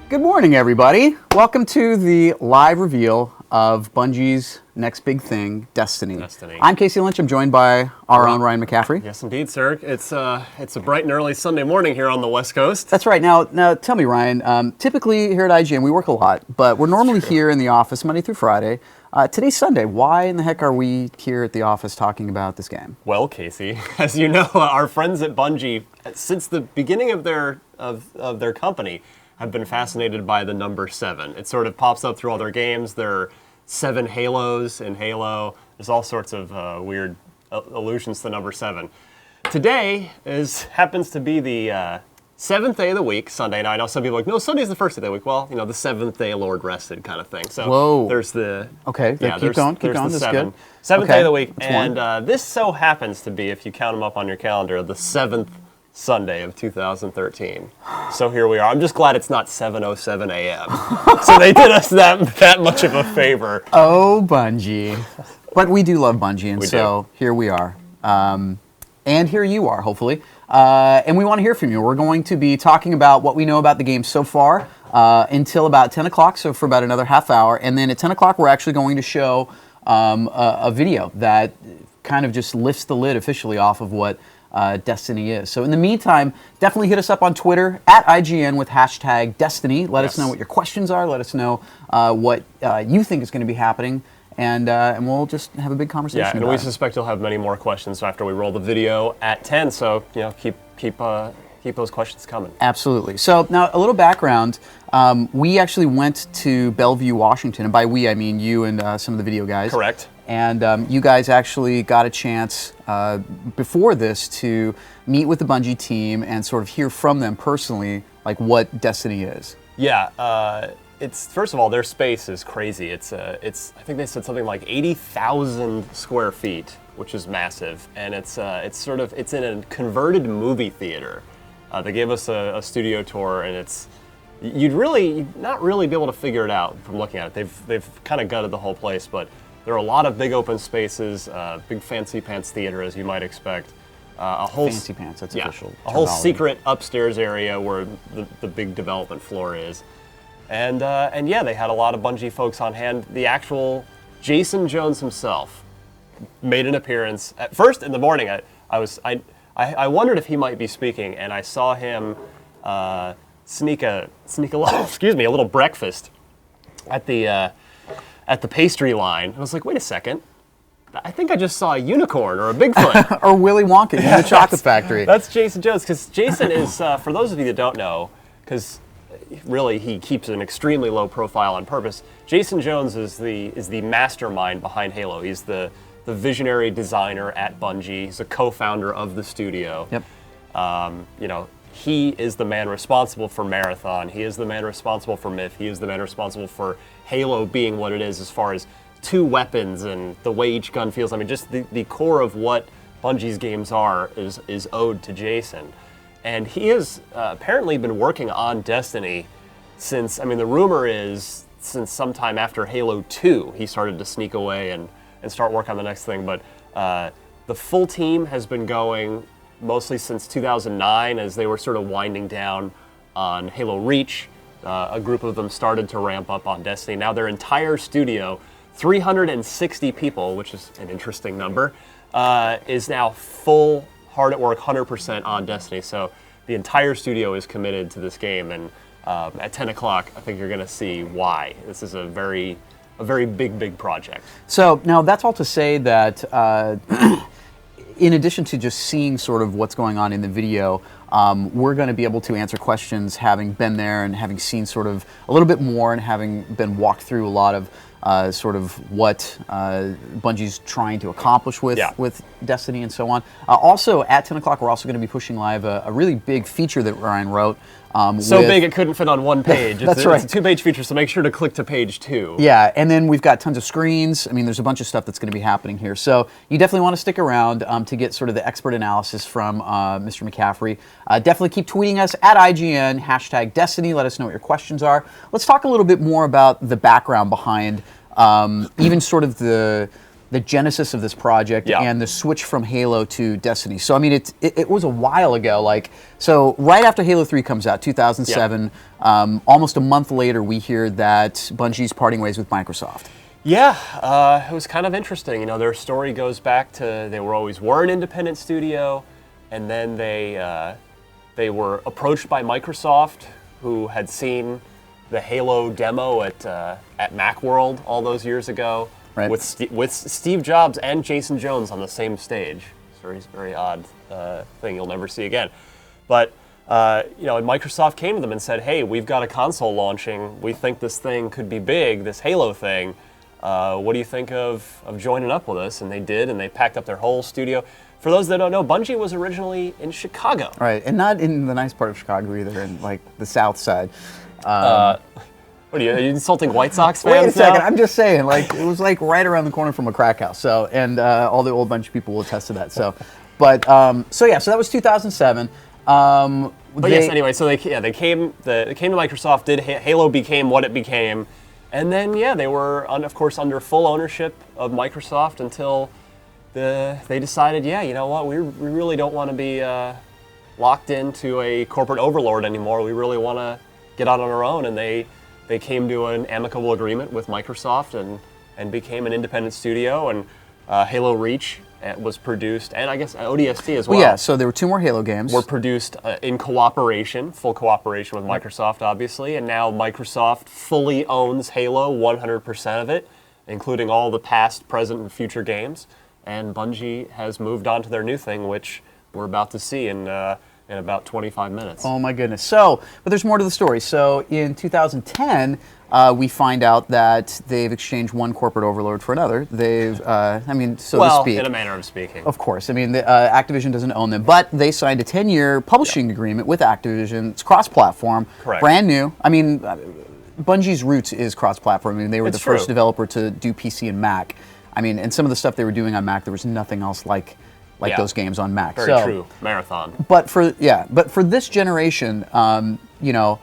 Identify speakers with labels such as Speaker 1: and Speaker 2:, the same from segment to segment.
Speaker 1: Good morning, everybody. Welcome to the live reveal of Bungie's next big thing, Destiny. I'm Casey Lynch. I'm joined by our own Ryan McCaffrey.
Speaker 2: Yes, indeed, sir. It's a bright and early Sunday morning here on the West Coast.
Speaker 1: That's right. Now tell me, Ryan. Typically here at IGN, we work a lot, but we're normally here in the office Monday through Friday. Today's Sunday. Why in the heck are we here at the office talking about this game?
Speaker 2: Well, Casey, as you know, our friends at Bungie, since the beginning of their company, have been fascinated by the number 7. It sort of pops up through all their games. There are 7 Halos in Halo. There's all sorts of weird allusions to the number 7. Today happens to be the 7th day of the week, Sunday. Now, I know some people are like, no, Sunday's the first day of the week. Well, you know, the 7th day Lord rested kind of thing. So there's the...
Speaker 1: Okay, yeah, keep going, this is good.
Speaker 2: 7th day of the week, and this so happens to be, if you count them up on your calendar, the 7th Sunday of 2013. So here we are. I'm just glad it's not 7:07 a.m. So they did us that much of a favor.
Speaker 1: Oh, Bungie. But we do love Bungie, and here we are. And here you are, hopefully. And we want to hear from you. We're going to be talking about what we know about the game so far until about 10 o'clock, so for about another half hour. And then at 10 o'clock, we're actually going to show a video that kind of just lifts the lid officially off of what Destiny is. So in the meantime, definitely hit us up on Twitter at IGN with hashtag Destiny. Let us know what your questions are. Let us know what you think is going to be happening. And we'll just have a big conversation.
Speaker 2: Yeah, and we suspect you'll have many more questions after we roll the video at 10. So keep those questions coming.
Speaker 1: Absolutely. So now a little background. We actually went to Bellevue, Washington, and by we I mean you and some of the video guys.
Speaker 2: Correct.
Speaker 1: And you guys actually got a chance before this to meet with the Bungie team and sort of hear from them personally, like what Destiny is.
Speaker 2: Yeah, it's first of all, their space is crazy. It's I think they said something like 80,000 square feet, which is massive, and it's in a converted movie theater. They gave us a studio tour, and you'd not really be able to figure it out from looking at it. They've kind of gutted the whole place, but there are a lot of big open spaces, big fancy pants theater, as you might expect. A whole
Speaker 1: fancy pants, that's official.
Speaker 2: A whole secret upstairs area where the big development floor is. And yeah, they had a lot of Bungie folks on hand. The actual Jason Jones himself made an appearance. At first in the morning, I wondered if he might be speaking, and I saw him sneak a little breakfast at the pastry line. I was like, wait a second. I think I just saw a unicorn or a Bigfoot.
Speaker 1: Or Willy Wonka in the chocolate factory.
Speaker 2: That's Jason Jones, because Jason is, for those of you that don't know, because really he keeps an extremely low profile on purpose, Jason Jones is the mastermind behind Halo. He's the visionary designer at Bungie. He's a co-founder of the studio.
Speaker 1: Yep.
Speaker 2: He is the man responsible for Marathon. He is the man responsible for Myth. He is the man responsible for Halo being what it is as far as 2 weapons and the way each gun feels. I mean, just the core of what Bungie's games are is owed to Jason. And he has apparently been working on Destiny since, the rumor is since sometime after Halo 2, he started to sneak away and start work on the next thing. But the full team has been going mostly since 2009 as they were sort of winding down on Halo Reach. A group of them started to ramp up on Destiny. Now their entire studio, 360 people, which is an interesting number, is now full, hard at work, 100% on Destiny. So the entire studio is committed to this game, and at 10 o'clock, I think you're going to see why. This is a very big project.
Speaker 1: So now that's all to say that in addition to just seeing sort of what's going on in the video, we're going to be able to answer questions having been there and having seen sort of a little bit more and having been walked through a lot of sort of what Bungie's trying to accomplish with Destiny and so on. Also, at 10 o'clock, we're also going to be pushing live a really big feature that Ryan wrote.
Speaker 2: So big it couldn't fit on one page.
Speaker 1: That's right.
Speaker 2: It's a 2-page feature, so make sure to click to page 2.
Speaker 1: Yeah, and then we've got tons of screens. I mean, there's a bunch of stuff that's going to be happening here. So you definitely want to stick around to get sort of the expert analysis from Mr. McCaffrey. Definitely keep tweeting us at IGN, hashtag Destiny. Let us know what your questions are. Let's talk a little bit more about the background behind even sort of the the genesis of this project and the switch from Halo to Destiny. So I mean, it was a while ago. Like, so right after Halo 3 comes out, 2007, almost a month later, we hear that Bungie's parting ways with Microsoft.
Speaker 2: Yeah, it was kind of interesting. You know, their story goes back to they were an independent studio, and then they were approached by Microsoft, who had seen the Halo demo at Macworld all those years ago,
Speaker 1: right,
Speaker 2: with Steve Jobs and Jason Jones on the same stage. It's a very odd thing you'll never see again. But you know, and Microsoft came to them and said, "Hey, we've got a console launching. We think this thing could be big, this Halo thing. What do you think of joining up with us?" And they did, and they packed up their whole studio. For those that don't know, Bungie was originally in Chicago.
Speaker 1: Right, and not in the nice part of Chicago either, in like the South Side.
Speaker 2: What are you insulting White Sox fans?
Speaker 1: Wait a second,
Speaker 2: now?
Speaker 1: I'm just saying, like, it was like right around the corner from a crack house. So, and all the old Bungie people will attest to that. So, but so that was 2007.
Speaker 2: But yes, anyway, so they came to Microsoft. Halo became what it became, and then they were of course under full ownership of Microsoft until they decided, you know what, we really don't want to be locked into a corporate overlord anymore. We really want to get out on our own, and they came to an amicable agreement with Microsoft and became an independent studio, and Halo Reach was produced, and I guess ODST as well.
Speaker 1: Well, yeah, so there were 2 more Halo games.
Speaker 2: Were produced in full cooperation with Microsoft, obviously, and now Microsoft fully owns Halo, 100% of it, including all the past, present, and future games, and Bungie has moved on to their new thing, which we're about to see in about 25 minutes.
Speaker 1: Oh my goodness. So, but there's more to the story. So in 2010, we find out that they've exchanged one corporate overlord for another. They've, I mean, so to speak.
Speaker 2: In a manner of speaking.
Speaker 1: Of course. I mean, Activision doesn't own them, but they signed a 10-year publishing agreement with Activision. It's cross-platform.
Speaker 2: Correct.
Speaker 1: Brand new. I mean, Bungie's roots is cross-platform. I mean, they were the first
Speaker 2: true.
Speaker 1: developer to do PC and Mac. I mean, and some of the stuff they were doing on Mac, there was nothing else like those games on Mac.
Speaker 2: Very true. Marathon.
Speaker 1: But for this generation, you know,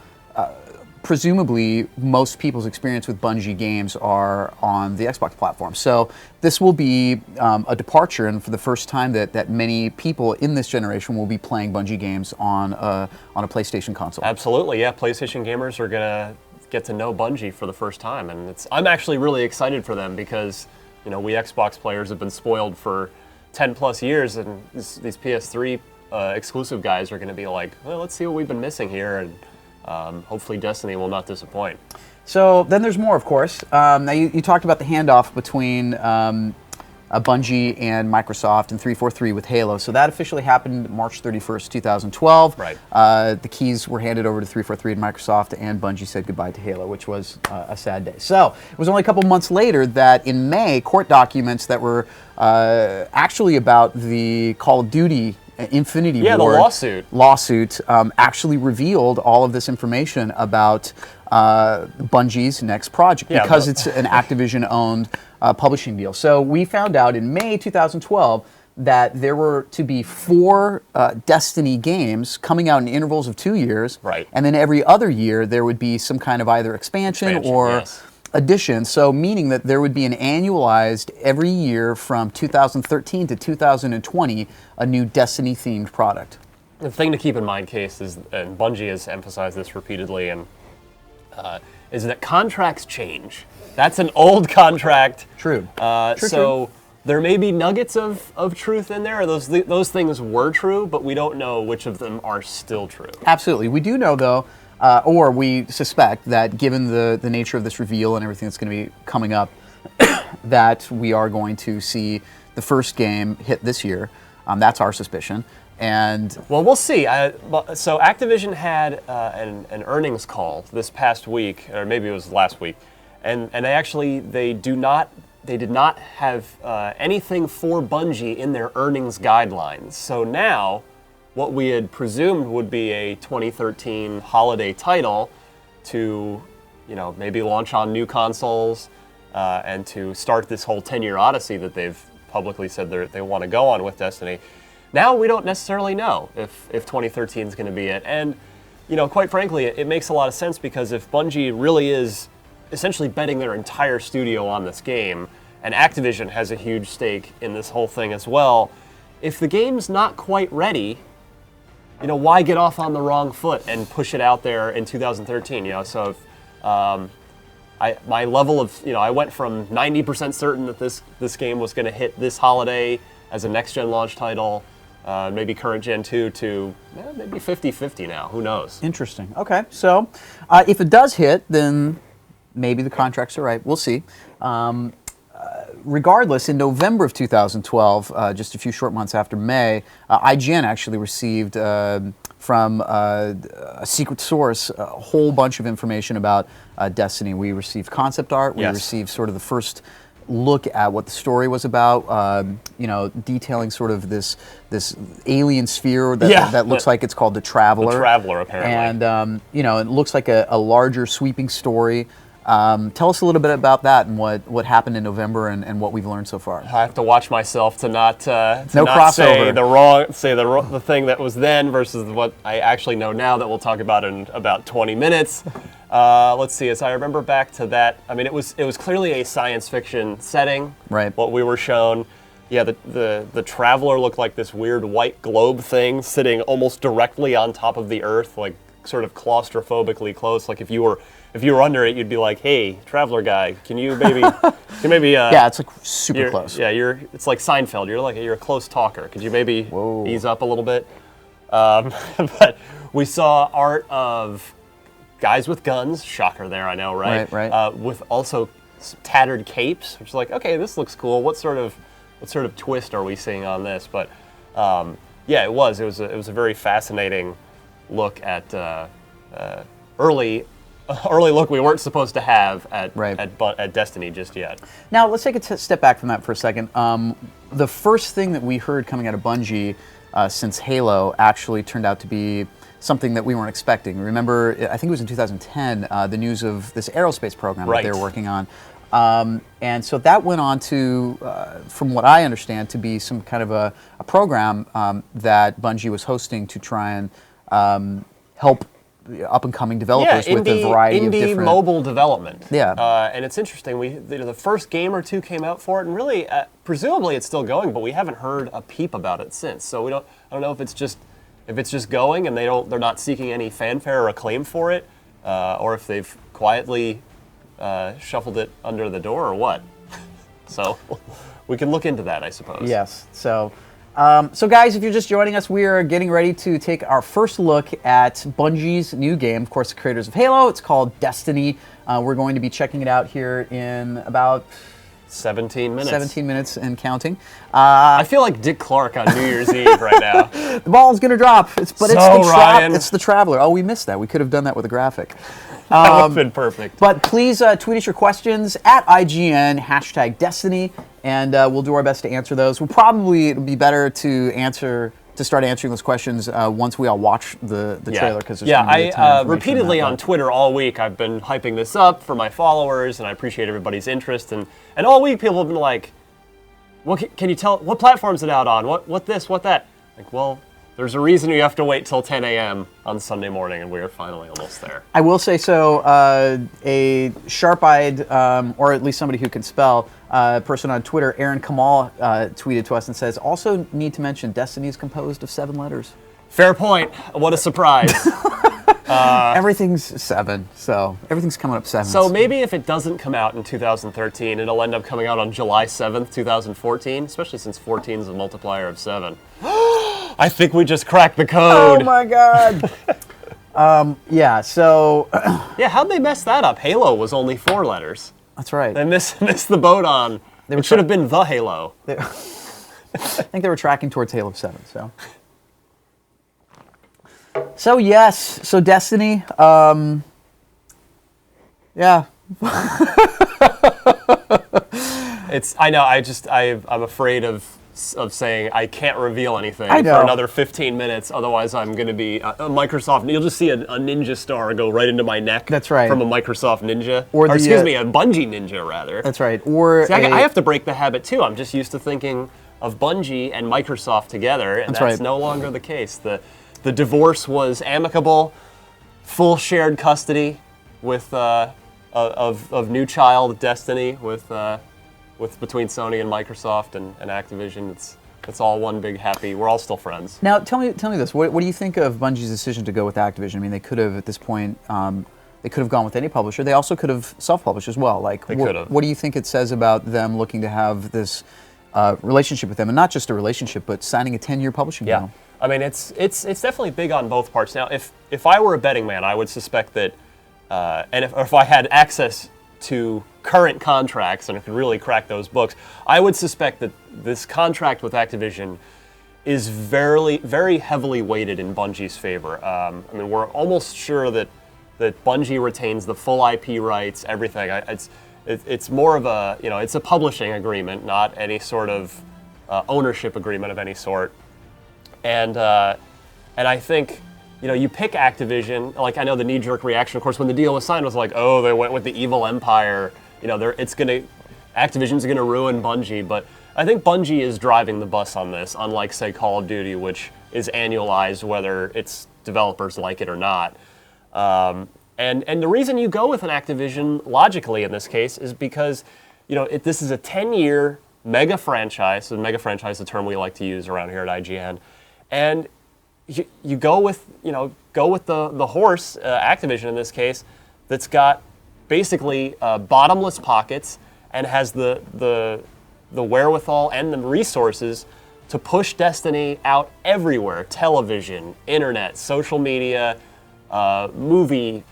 Speaker 1: presumably most people's experience with Bungie games are on the Xbox platform. So this will be a departure, and for the first time that many people in this generation will be playing Bungie games on a PlayStation console.
Speaker 2: Absolutely, yeah. PlayStation gamers are gonna get to know Bungie for the first time, and I'm actually really excited for them because, you know, we Xbox players have been spoiled for 10 plus years, and these PS3 exclusive guys are going to be like, well, let's see what we've been missing here, and hopefully Destiny will not disappoint.
Speaker 1: So then there's more, of course. Now you talked about the handoff between Bungie and Microsoft and 343 with Halo. So that officially happened March 31st, 2012.
Speaker 2: Right.
Speaker 1: The keys were handed over to 343 and Microsoft, and Bungie said goodbye to Halo, which was a sad day. So it was only a couple months later that in May, court documents that were actually about the Call of Duty Infinity Ward
Speaker 2: the
Speaker 1: lawsuit actually revealed all of this information about Bungie's next project, because it's an Activision-owned publishing deal. So we found out in May 2012 that there were to be 4 Destiny games coming out in intervals of 2 years,
Speaker 2: right,
Speaker 1: and then every other year there would be some kind of either expansion or addition. So meaning that there would be an annualized every year from 2013 to 2020 a new Destiny-themed product.
Speaker 2: The thing to keep in mind, Case, is, and Bungie has emphasized this repeatedly, and is that contracts change. That's an old contract.
Speaker 1: True.
Speaker 2: So there may be nuggets of truth in there. Those things were true, but we don't know which of them are still true.
Speaker 1: Absolutely. We do know, though, or we suspect that given the nature of this reveal and everything that's going to be coming up, that we are going to see the first game hit this year. That's our suspicion. And
Speaker 2: well, we'll see. So Activision had an earnings call this past week, or maybe it was last week, and they did not have anything for Bungie in their earnings guidelines. So now, what we had presumed would be a 2013 holiday title to, you know, maybe launch on new consoles and to start this whole 10-year odyssey that they've publicly said they want to go on with Destiny. Now we don't necessarily know if 2013 is going to be it. And, you know, quite frankly, it makes a lot of sense, because if Bungie really is essentially betting their entire studio on this game, and Activision has a huge stake in this whole thing as well. If the game's not quite ready, why get off on the wrong foot and push it out there in 2013? So if, my level of, I went from 90% certain that this game was going to hit this holiday as a next-gen launch title, maybe current Gen 2, to maybe 50-50 now. Who knows?
Speaker 1: Interesting. Okay, so if it does hit, then maybe the contracts are right. We'll see. Regardless, in November of 2012, just a few short months after May, IGN actually received from a secret source a whole bunch of information about Destiny. We received concept art. We received sort of the first look at what the story was about. Detailing sort of this alien sphere that looks like it's called the Traveler.
Speaker 2: The Traveler, apparently.
Speaker 1: And it looks like a larger, sweeping story. Tell us a little bit about that and what happened in November and what we've learned so far.
Speaker 2: I have to watch myself to not
Speaker 1: crossover.
Speaker 2: say the thing that was then versus what I actually know now that we'll talk about in about 20 minutes. Let's see. As I remember back to that, I mean, it was clearly a science fiction setting.
Speaker 1: Right.
Speaker 2: What we were shown. Yeah, the Traveler looked like this weird white globe thing sitting almost directly on top of the Earth, like sort of claustrophobically close. Like if you were under it, you'd be like, "Hey, Traveler guy, can you maybe,
Speaker 1: yeah, it's like super close.
Speaker 2: Yeah, it's like Seinfeld. You're a close talker. Could you maybe ease up a little bit?" But we saw art of guys with guns. Shocker there, I know, right?
Speaker 1: Right.
Speaker 2: With also tattered capes, which is like, okay, this looks cool. What sort of twist are we seeing on this? But yeah, it was a very fascinating look at early look we weren't supposed to have at Destiny just yet.
Speaker 1: Now let's take a step back from that for a second. The first thing that we heard coming out of Bungie since Halo actually turned out to be something that we weren't expecting. Remember, I think it was in 2010, the news of this aerospace program that they were working on. And so that went on to, from what I understand, to be some kind of a program that Bungie was hosting to try and help up-and-coming developers with a variety of different...
Speaker 2: indie mobile development.
Speaker 1: Yeah.
Speaker 2: And it's interesting. The first game or two came out for it, and really, presumably it's still going, but we haven't heard a peep about it since. So I don't know if it's just going and they're not seeking any fanfare or acclaim for it, or if they've quietly shuffled it under the door or what. So we can look into that, I suppose.
Speaker 1: Yes. So guys, if you're just joining us, we are getting ready to take our first look at Bungie's new game. Of course, the creators of Halo. It's called Destiny. We're going to be checking it out here in about
Speaker 2: 17 minutes.
Speaker 1: 17 minutes and counting.
Speaker 2: I feel like Dick Clark on New Year's Eve right now.
Speaker 1: The ball's going to drop. It's the Traveler. Oh, we missed that. We could have done that with a graphic.
Speaker 2: That would have been perfect.
Speaker 1: But please tweet us your questions at IGN, #Destiny, and we'll do our best to answer those. It'll be better to start answering those questions once we all watch the trailer. Cause
Speaker 2: I repeatedly on Twitter all week I've been hyping this up for my followers, and I appreciate everybody's interest. And all week people have been like, "What can you tell? What platform is it out on? What this? What that?" Like, well, there's a reason you have to wait till 10 a.m. on Sunday morning, and we are finally almost there.
Speaker 1: I will say so. A sharp-eyed, or at least somebody who can spell, person on Twitter, Aaron Kamal, tweeted to us and says, "Also need to mention, Destiny is composed of 7 letters."
Speaker 2: Fair point. What a surprise.
Speaker 1: Everything's 7, so everything's coming up 7.
Speaker 2: So maybe if it doesn't come out in 2013, it'll end up coming out on July 7th, 2014, especially since 14 is a multiplier of 7. I think we just cracked the code.
Speaker 1: Oh my god. Yeah, so...
Speaker 2: yeah, how'd they mess that up? Halo was only 4 letters.
Speaker 1: That's right.
Speaker 2: They missed the boat on... It should have been the Halo.
Speaker 1: I think they were tracking towards Halo 7, so... So yes, so Destiny, yeah.
Speaker 2: I know, I'm afraid of saying I can't reveal anything for another 15 minutes, otherwise I'm going to be a Microsoft, you'll just see a ninja star go right into my neck.
Speaker 1: That's right.
Speaker 2: From a Microsoft ninja,
Speaker 1: or
Speaker 2: a Bungie ninja rather.
Speaker 1: That's right. Or
Speaker 2: see, I have to break the habit too. I'm just used to thinking of Bungie and Microsoft together, and that's no longer the case. The divorce was amicable, full shared custody with of new child Destiny with between Sony and Microsoft and Activision, it's all one big happy. We're all still friends.
Speaker 1: Now, tell me this. What do you think of Bungie's decision to go with Activision? I mean, they could have at this point. They could have gone with any publisher. They also could have self-published as well. Like,
Speaker 2: they could have.
Speaker 1: What do you think it says about them looking to have this relationship with them, and not just a relationship, but signing a 10-year publishing deal?
Speaker 2: I mean, it's definitely big on both parts. Now, if I were a betting man, I would suspect that, and if I had access to current contracts and could really crack those books, I would suspect that this contract with Activision is very, very heavily weighted in Bungie's favor. I mean, we're almost sure that Bungie retains the full IP rights, everything. It's more of a, it's a publishing agreement, not any sort of ownership agreement of any sort. And I think, you pick Activision. Like, I know the knee-jerk reaction, of course, when the deal was signed was like, oh, they went with the evil empire. Activision's gonna ruin Bungie. But I think Bungie is driving the bus on this, unlike, say, Call of Duty, which is annualized whether its developers like it or not. And the reason you go with an Activision, logically in this case, is because, this is a 10-year mega franchise. So mega franchise is a term we like to use around here at IGN. And you go with the horse, Activision in this case, that's got basically bottomless pockets and has the wherewithal and the resources to push Destiny out everywhere: television, internet, social media, movie,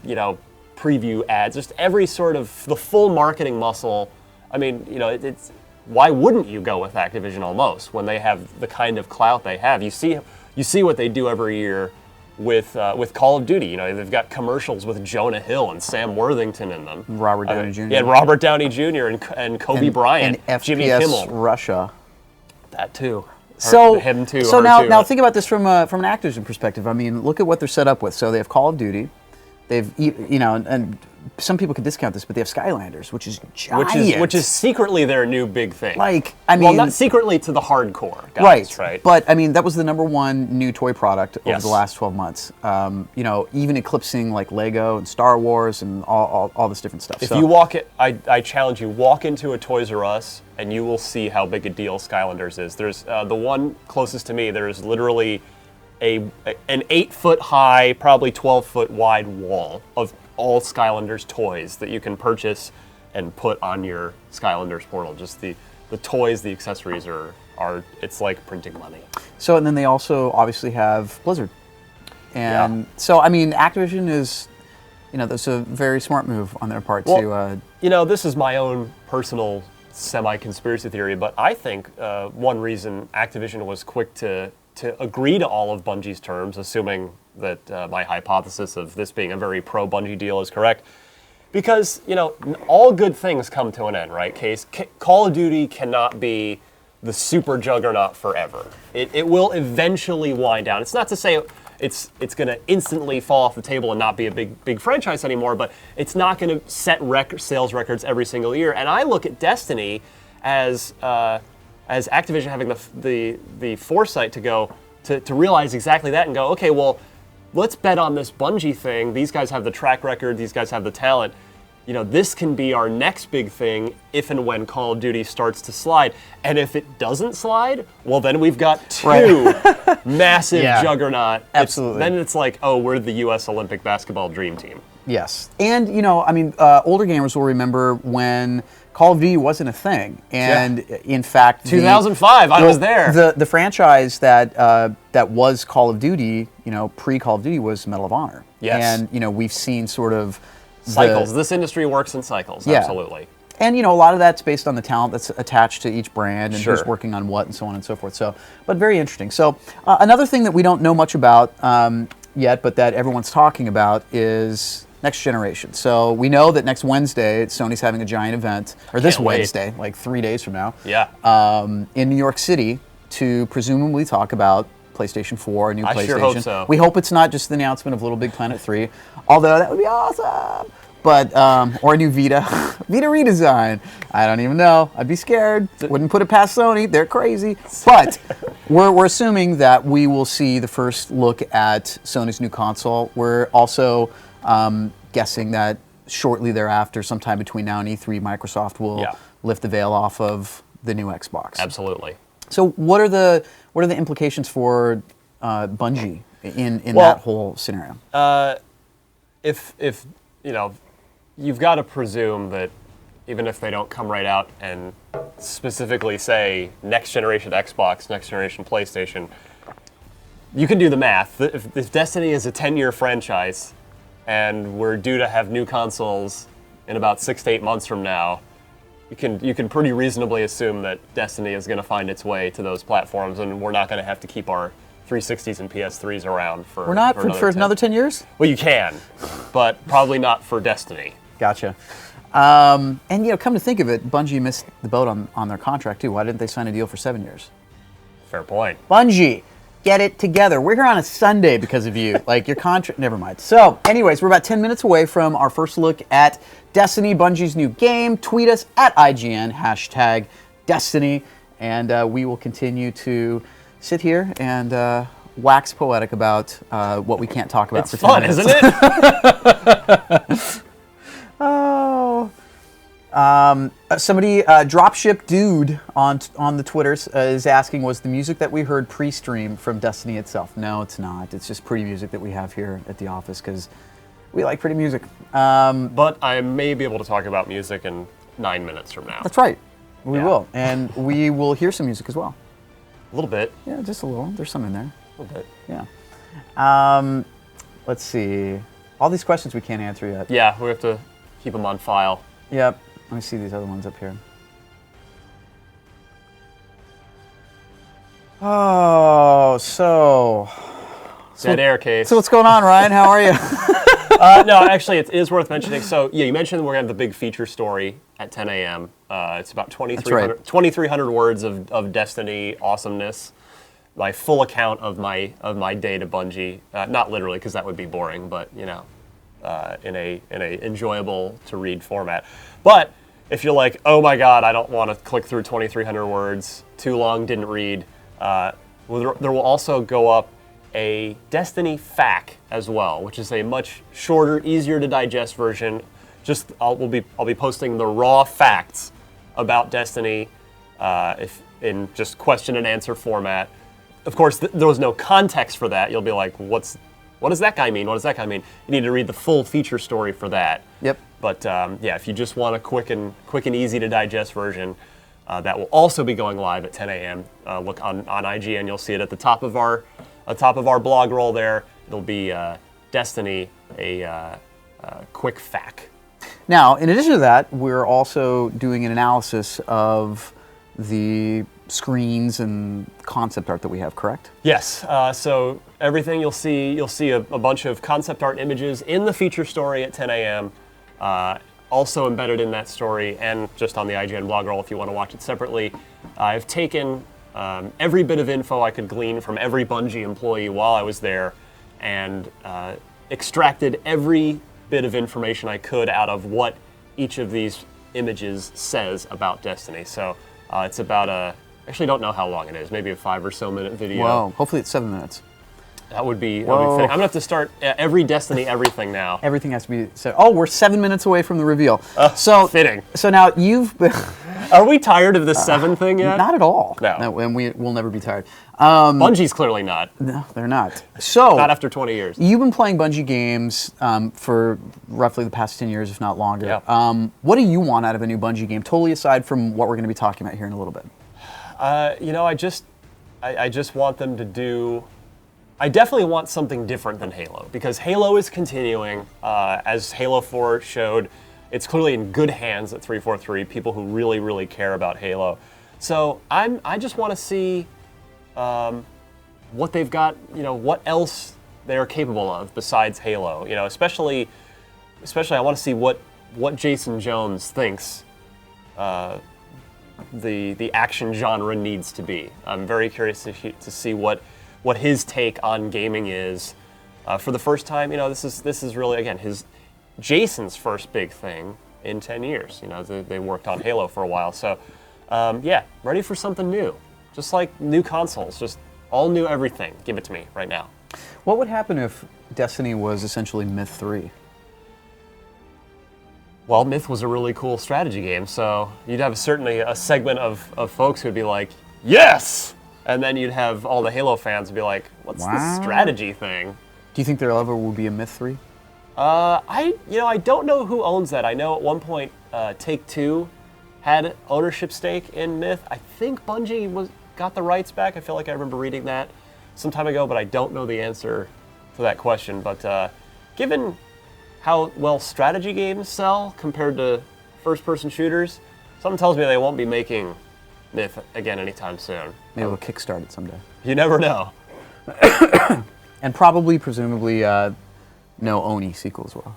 Speaker 2: preview ads, just every sort of the full marketing muscle. I mean, it's why wouldn't you go with Activision almost when they have the kind of clout they have? You see what they do every year with Call of Duty. They've got commercials with Jonah Hill and Sam Worthington in them.
Speaker 1: Robert Downey Jr.
Speaker 2: Yeah, and Robert Downey Jr. and Kobe Bryant,
Speaker 1: and
Speaker 2: Jimmy
Speaker 1: FPS
Speaker 2: Kimmel.
Speaker 1: Russia.
Speaker 2: That too.
Speaker 1: So
Speaker 2: him too.
Speaker 1: So
Speaker 2: her too.
Speaker 1: now think about this from an Activision perspective. I mean, look at what they're set up with. So they have Call of Duty. They've and some people could discount this, but they have Skylanders, which is giant.
Speaker 2: Which is secretly their new big thing.
Speaker 1: Like, I mean,
Speaker 2: well, not secretly to the hardcore guys, right?
Speaker 1: But I mean, that was the #1 new toy product over
Speaker 2: Yes.
Speaker 1: the last 12 months. Even eclipsing like Lego and Star Wars and all this different stuff.
Speaker 2: If you walk it, I challenge you, walk into a Toys R Us and you will see how big a deal Skylanders is. There's the one closest to me. There's literally an 8-foot high, probably 12-foot wide wall of all Skylanders toys that you can purchase and put on your Skylanders portal. Just the toys, the accessories are it's like printing money.
Speaker 1: So, and then they also obviously have Blizzard. And so, I mean, Activision is, that's a very smart move on their part to...
Speaker 2: this is my own personal semi-conspiracy theory, but I think one reason Activision was quick to agree to all of Bungie's terms, assuming that my hypothesis of this being a very pro-Bungie deal is correct, because, all good things come to an end, right, Case? Call of Duty cannot be the super juggernaut forever. It will eventually wind down. It's not to say it's going to instantly fall off the table and not be a big franchise anymore, but it's not going to set sales records every single year. And I look at Destiny as Activision having the foresight to go to realize exactly that and go, okay, well, let's bet on this Bungie thing. These guys have the track record. These guys have the talent. This can be our next big thing if and when Call of Duty starts to slide. And if it doesn't slide, well, then we've got two massive juggernaut.
Speaker 1: Absolutely.
Speaker 2: Then it's like, oh, we're the U.S. Olympic basketball dream team.
Speaker 1: Yes. And, older gamers will remember when Call of Duty wasn't a thing. And in fact...
Speaker 2: 2005, I was there.
Speaker 1: The franchise that was Call of Duty, pre-Call of Duty, was Medal of Honor.
Speaker 2: Yes.
Speaker 1: And, we've seen sort of...
Speaker 2: Cycles. This industry works in cycles, absolutely.
Speaker 1: And, a lot of that's based on the talent that's attached to each brand and
Speaker 2: Sure.
Speaker 1: who's working on what and so on and so forth. So, but very interesting. So, another thing that we don't know much about yet, but that everyone's talking about is next generation. So, we know that next Wednesday, Sony's having a giant event, or this
Speaker 2: Can't wait.
Speaker 1: Wednesday, like 3 days from now, in New York City to presumably talk about PlayStation 4, a new PlayStation.
Speaker 2: I sure hope so.
Speaker 1: We hope it's not just the announcement of Little Big Planet 3, although that would be awesome. But, or a new Vita. Vita redesign. I don't even know. I'd be scared. Wouldn't put it past Sony. They're crazy. But we're assuming that we will see the first look at Sony's new console. We're also guessing that shortly thereafter, sometime between now and E3, Microsoft will lift the veil off of the new Xbox.
Speaker 2: Absolutely.
Speaker 1: So what are the implications for Bungie in
Speaker 2: Well,
Speaker 1: that whole scenario?
Speaker 2: If you know, you've got to presume that even if they don't come right out and specifically say next generation Xbox, next generation PlayStation, you can do the math. If Destiny is a 10-year franchise and we're due to have new consoles in about 6 to 8 months from now, you can pretty reasonably assume that Destiny is going to find its way to those platforms, and we're not going to have to keep our 360s and PS3s around for
Speaker 1: We're not for another 10 years?
Speaker 2: Well, you can, but probably not for Destiny.
Speaker 1: Gotcha. And come to think of it, Bungie missed the boat on their contract too. Why didn't they sign a deal for 7 years?
Speaker 2: Fair point.
Speaker 1: Bungie, get it together. We're here on a Sunday because of you. Like your contract, never mind. So, anyways, we're about 10 minutes away from our first look at Destiny, Bungie's new game. Tweet us at IGN, #Destiny, and we will continue to sit here and wax poetic about what we can't talk about
Speaker 2: It's
Speaker 1: for 10
Speaker 2: fun,
Speaker 1: minutes.
Speaker 2: isn't it?
Speaker 1: Oh. Somebody, Dropship Dude on the Twitters is asking, was the music that we heard pre-stream from Destiny itself? No, it's not. It's just pretty music that we have here at the office because we like pretty music.
Speaker 2: But I may be able to talk about music in 9 minutes from now.
Speaker 1: That's right. We
Speaker 2: Yeah.
Speaker 1: will. And we will hear some music as well.
Speaker 2: A little bit.
Speaker 1: Yeah, just a little. There's some in there.
Speaker 2: A little bit.
Speaker 1: Yeah. Let's see. All these questions we can't answer yet.
Speaker 2: Yeah, we have to keep them on file.
Speaker 1: Yep. Let me see these other ones up here. Oh, so
Speaker 2: Dead air case.
Speaker 1: what's going on, Ryan? How are you?
Speaker 2: No, actually, it is worth mentioning. So, yeah, you mentioned we're going to have the big feature story at 10 a.m. It's about 2,300 words of Destiny awesomeness. My full account of my day to Bungie. Not literally, because that would be boring, but, in a enjoyable to read format. But if you're like, oh my God, I don't want to click through 2,300 words, too long, didn't read, there will also go up a Destiny FAQ as well, which is a much shorter, easier to digest version. I'll be posting the raw facts about Destiny, in just question and answer format. Of course, there was no context for that. You'll be like, what does that guy mean? What does that guy mean? You need to read the full feature story for that.
Speaker 1: Yep.
Speaker 2: But yeah, if you just want a quick and easy to digest version, that will also be going live at 10 a.m. Look on IGN, you'll see it at the top of our blog roll there. It'll be Destiny, a quick FAQ.
Speaker 1: Now, in addition to that, we're also doing an analysis of the screens and concept art that we have, correct?
Speaker 2: Yes. So everything you'll see a bunch of concept art images in the feature story at 10 a.m. Also embedded in that story, and just on the IGN blog roll if you want to watch it separately. I've taken every bit of info I could glean from every Bungie employee while I was there, and extracted every bit of information I could out of what each of these images says about Destiny. So it's about actually don't know how long it is, maybe a 5 or so minute video.
Speaker 1: Wow, hopefully it's 7 minutes.
Speaker 2: That would be fitting. I'm gonna have to start every Destiny everything now.
Speaker 1: Everything has to be said. Oh, we're 7 minutes away from the reveal.
Speaker 2: So fitting.
Speaker 1: So now you've been...
Speaker 2: Are we tired of the 7 thing yet?
Speaker 1: Not at all.
Speaker 2: No.
Speaker 1: And we'll never be tired.
Speaker 2: Bungie's clearly not.
Speaker 1: No, they're not. So
Speaker 2: Not after 20 years.
Speaker 1: you've been playing Bungie games for roughly the past 10 years, if not longer.
Speaker 2: Yeah.
Speaker 1: What do you want out of a new Bungie game, totally aside from what we're going to be talking about here in a little bit?
Speaker 2: I just want them to do... I definitely want something different than Halo, because Halo is continuing, as Halo 4 showed. It's clearly in good hands at 343, people who really, really care about Halo. So I just want to see what they've got, what else they're capable of besides Halo. Especially I want to see what Jason Jones thinks the action genre needs to be. I'm very curious to see what his take on gaming is. For the first time, this is really, again, Jason's first big thing in 10 years. They worked on Halo for a while. So, yeah, ready for something new. Just like new consoles, just all new everything. Give it to me right now.
Speaker 1: What would happen if Destiny was essentially Myth 3?
Speaker 2: Well, Myth was a really cool strategy game, so you'd have certainly a segment of folks who'd be like, yes! And then you'd have all the Halo fans would be like, what's this strategy thing?
Speaker 1: Do you think there ever will be a Myth 3?
Speaker 2: I don't know who owns that. I know at one point Take-Two had ownership stake in Myth. I think Bungie got the rights back. I feel like I remember reading that some time ago, but I don't know the answer to that question. But given how well strategy games sell compared to first-person shooters, something tells me they won't be making Myth again anytime soon.
Speaker 1: Maybe we'll kickstart it someday.
Speaker 2: You never know.
Speaker 1: And probably, presumably, no Oni sequel as well.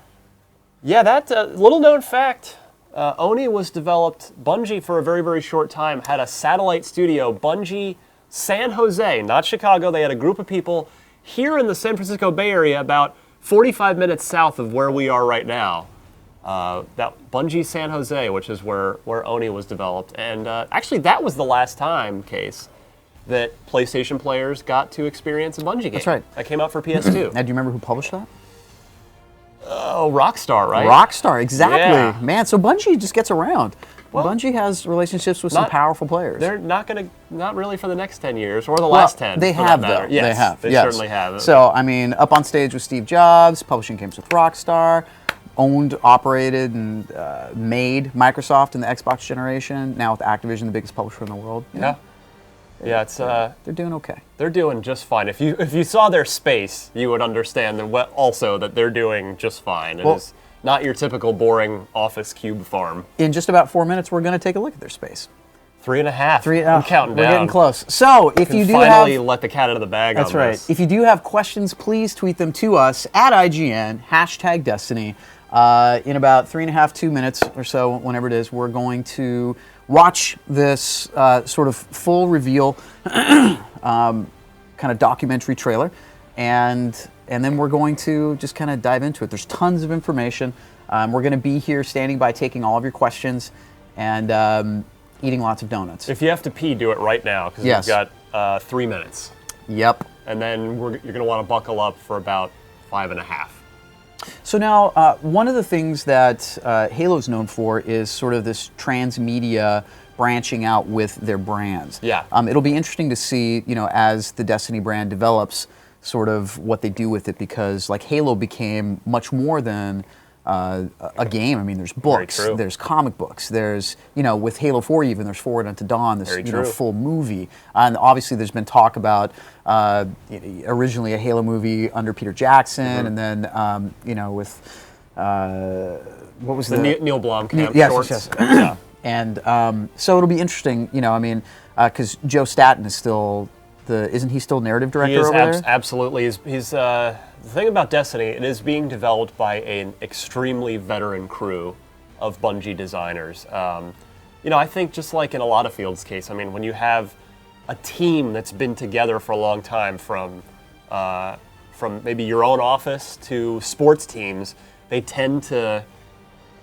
Speaker 2: Yeah, that's a little-known fact. Oni was developed, Bungie for a very, very short time, had a satellite studio, Bungie San Jose, not Chicago. They had a group of people here in the San Francisco Bay Area, about 45 minutes south of where we are right now. That Bungie San Jose, which is where Oni was developed. And actually, that was the last time, Case, that PlayStation players got to experience a Bungie game.
Speaker 1: That's right.
Speaker 2: That came out for PS2.
Speaker 1: Now, do you remember who published that?
Speaker 2: Oh, Rockstar, right?
Speaker 1: Rockstar, exactly.
Speaker 2: Yeah.
Speaker 1: Man, so Bungie just gets around.
Speaker 2: Well,
Speaker 1: Bungie has relationships with some powerful players.
Speaker 2: They're not really for the next 10 years, or the last 10.
Speaker 1: They have, though.
Speaker 2: Yes,
Speaker 1: they have.
Speaker 2: They
Speaker 1: yes.
Speaker 2: certainly have.
Speaker 1: So, I mean, up on stage with Steve Jobs, publishing games with Rockstar, owned, operated, and made Microsoft in the Xbox generation, now with Activision, the biggest publisher in the world.
Speaker 2: Yeah. Yeah, it's
Speaker 1: they're doing okay.
Speaker 2: They're doing just fine. If you saw their space, you would understand that they're doing just fine. It is not your typical boring office cube farm.
Speaker 1: In just about 4 minutes, we're going to take a look at their space.
Speaker 2: 3.5. I'm counting down.
Speaker 1: We're getting close. So if you do
Speaker 2: finally let the cat out of the bag.
Speaker 1: That's
Speaker 2: on
Speaker 1: right.
Speaker 2: this.
Speaker 1: If you do have questions, please tweet them to us at IGN #Destiny. In about 3.5, 2 minutes or so, whenever it is, we're going to watch this sort of full reveal, kind of documentary trailer, and then we're going to just kind of dive into it. There's tons of information. We're going to be here standing by, taking all of your questions, and eating lots of donuts.
Speaker 2: If you have to pee, do it right now, because
Speaker 1: Yes.
Speaker 2: we've got 3 minutes.
Speaker 1: Yep.
Speaker 2: And then you're going to want to buckle up for about 5.5.
Speaker 1: So now, one of the things that Halo's known for is sort of this transmedia branching out with their brands.
Speaker 2: Yeah.
Speaker 1: It'll be interesting to see, as the Destiny brand develops, sort of what they do with it, because like Halo became much more than a game. I mean, there's books, there's comic books, there's, with Halo 4 even, there's Forward Unto Dawn, this full movie. And obviously there's been talk about originally a Halo movie under Peter Jackson, and then, with, what was the
Speaker 2: Neil Blomkamp shorts.
Speaker 1: Yes. Yeah. And so it'll be interesting, because Joe Staten is still isn't he still narrative director over there?
Speaker 2: Absolutely. He's the thing about Destiny, it is being developed by an extremely veteran crew of Bungie designers. I think just like in a lot of fields case, I mean, when you have a team that's been together for a long time, from maybe your own office to sports teams, they tend to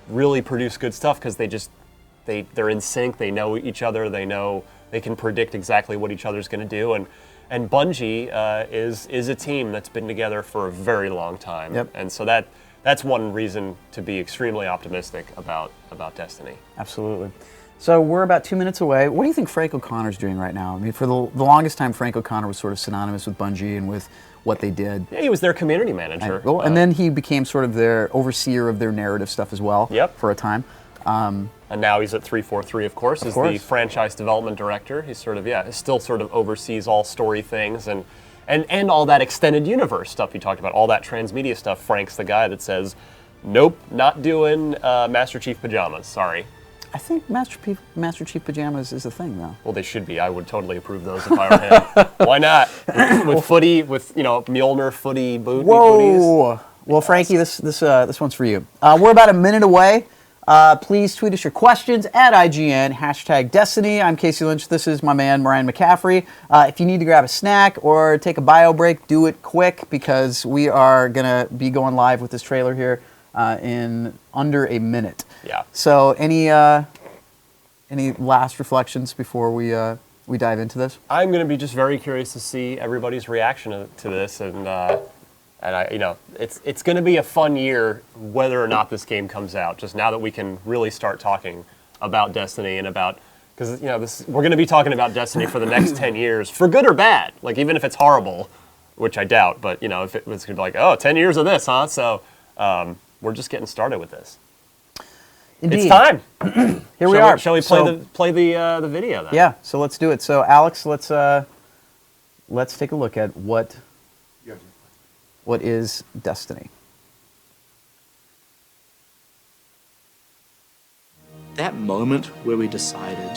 Speaker 2: really produce good stuff because they're in sync, they know each other, they can predict exactly what each other's going to do, and Bungie is a team that's been together for a very long time, and so that's one reason to be extremely optimistic about Destiny.
Speaker 1: Absolutely. So we're about 2 minutes away. What do you think Frank O'Connor's doing right now? I mean, for the longest time, Frank O'Connor was sort of synonymous with Bungie and with what they did.
Speaker 2: Yeah, he was their community manager.
Speaker 1: And then he became sort of their overseer of their narrative stuff as well. For a time.
Speaker 2: And now he's at 343, of course, as the franchise development director. He's still sort of oversees all story things and all that extended universe stuff you talked about, all that transmedia stuff. Frank's the guy that says, nope, not doing Master Chief pajamas, sorry.
Speaker 1: I think Master Chief pajamas is a thing, though.
Speaker 2: Well, they should be. I would totally approve those if I were him. Why not? With Mjolnir footy booties.
Speaker 1: Whoa! Well, Frankie, this one's for you. We're about a minute away. Please tweet us your questions at IGN #Destiny. I'm Casey Lynch. This is my man, Marian McCaffrey. If you need to grab a snack or take a bio break, do it quick, because we are going to be going live with this trailer here in under a minute.
Speaker 2: Yeah.
Speaker 1: So any last reflections before we dive into this?
Speaker 2: I'm going to be just very curious to see everybody's reaction to this, and And it's going to be a fun year whether or not this game comes out. Just now that we can really start talking about Destiny and about, because we're going to be talking about Destiny for the next 10 years, for good or bad. Like even if it's horrible, which I doubt, but if it was like 10 years of this, huh? So we're just getting started with this.
Speaker 1: Indeed.
Speaker 2: It's time.
Speaker 1: Here we are.
Speaker 2: Shall we play the video then?
Speaker 1: Yeah. So let's do it. So Alex, let's take a look at what is Destiny.
Speaker 3: That moment where we decided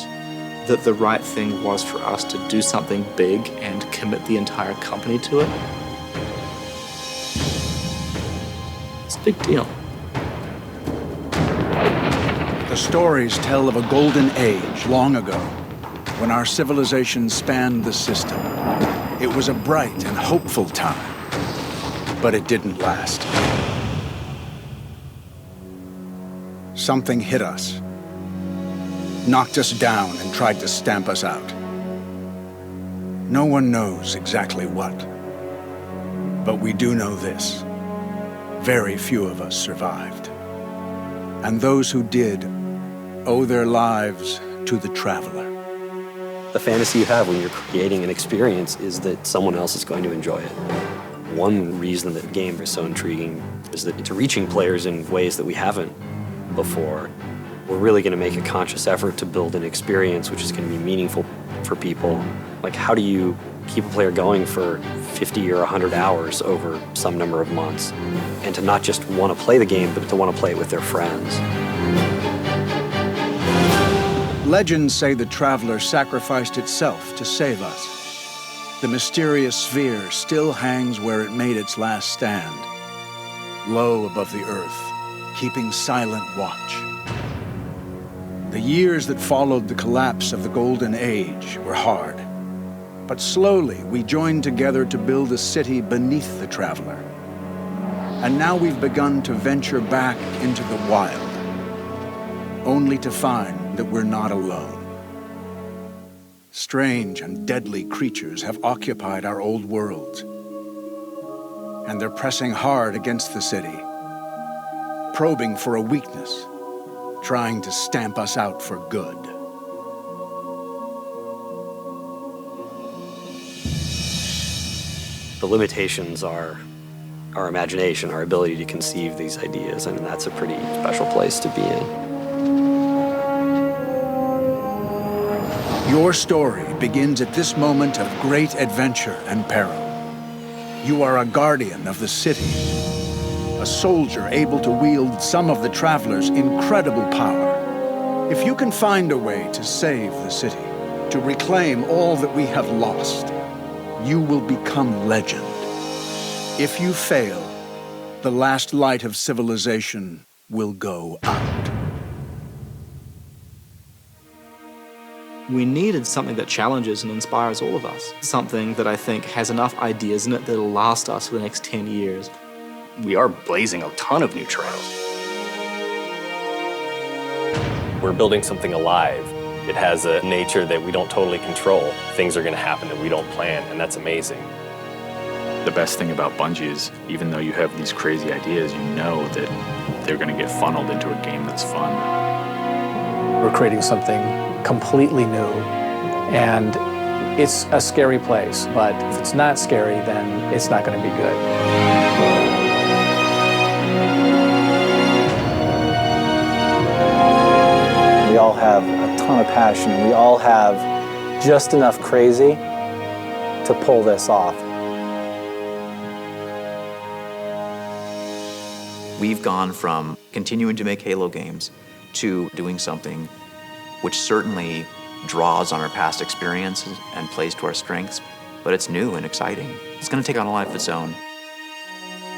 Speaker 3: that the right thing was for us to do something big and commit the entire company to it, it's a big deal.
Speaker 4: The stories tell of a golden age long ago, when our civilization spanned the system. It was a bright and hopeful time, but it didn't last. Something hit us, knocked us down, and tried to stamp us out. No one knows exactly what, but we do know this: very few of us survived. And those who did owe their lives to the Traveler.
Speaker 5: The fantasy you have when you're creating an experience is that someone else is going to enjoy it. One reason that the game is so intriguing is that it's reaching players in ways that we haven't before. We're really going to make a conscious effort to build an experience which is going to be meaningful for people. Like, how do you keep a player going for 50 or 100 hours over some number of months? And to not just want to play the game, but to want to play it with their friends.
Speaker 4: Legends say the Traveler sacrificed itself to save us. The mysterious sphere still hangs where it made its last stand, low above the earth, keeping silent watch. The years that followed the collapse of the Golden Age were hard, but slowly we joined together to build a city beneath the Traveler. And now we've begun to venture back into the wild, only to find that we're not alone. Strange and deadly creatures have occupied our old worlds, and they're pressing hard against the city, probing for a weakness, trying to stamp us out for good.
Speaker 5: The limitations are our imagination, our ability to conceive these ideas, and that's a pretty special place to be in.
Speaker 4: Your story begins at this moment of great adventure and peril. You are a guardian of the city, a soldier able to wield some of the Traveler's incredible power. If you can find a way to save the city, to reclaim all that we have lost, you will become legend. If you fail, the last light of civilization will go out.
Speaker 3: We needed something that challenges and inspires all of us. Something that I think has enough ideas in it that'll last us for the next 10 years.
Speaker 6: We are blazing a ton of new trails.
Speaker 7: We're building something alive. It has a nature that we don't totally control. Things are going to happen that we don't plan, and that's amazing.
Speaker 6: The best thing about Bungie is, even though you have these crazy ideas, you know that they're going to get funneled into a game that's fun.
Speaker 8: We're creating something completely new, and it's a scary place, but if it's not scary, then it's not going to be good. We all have a ton of passion. We all have just enough crazy to pull this off.
Speaker 9: We've gone from continuing to make Halo games to doing something which certainly draws on our past experiences and plays to our strengths, but it's new and exciting. It's going to take on a life of its own.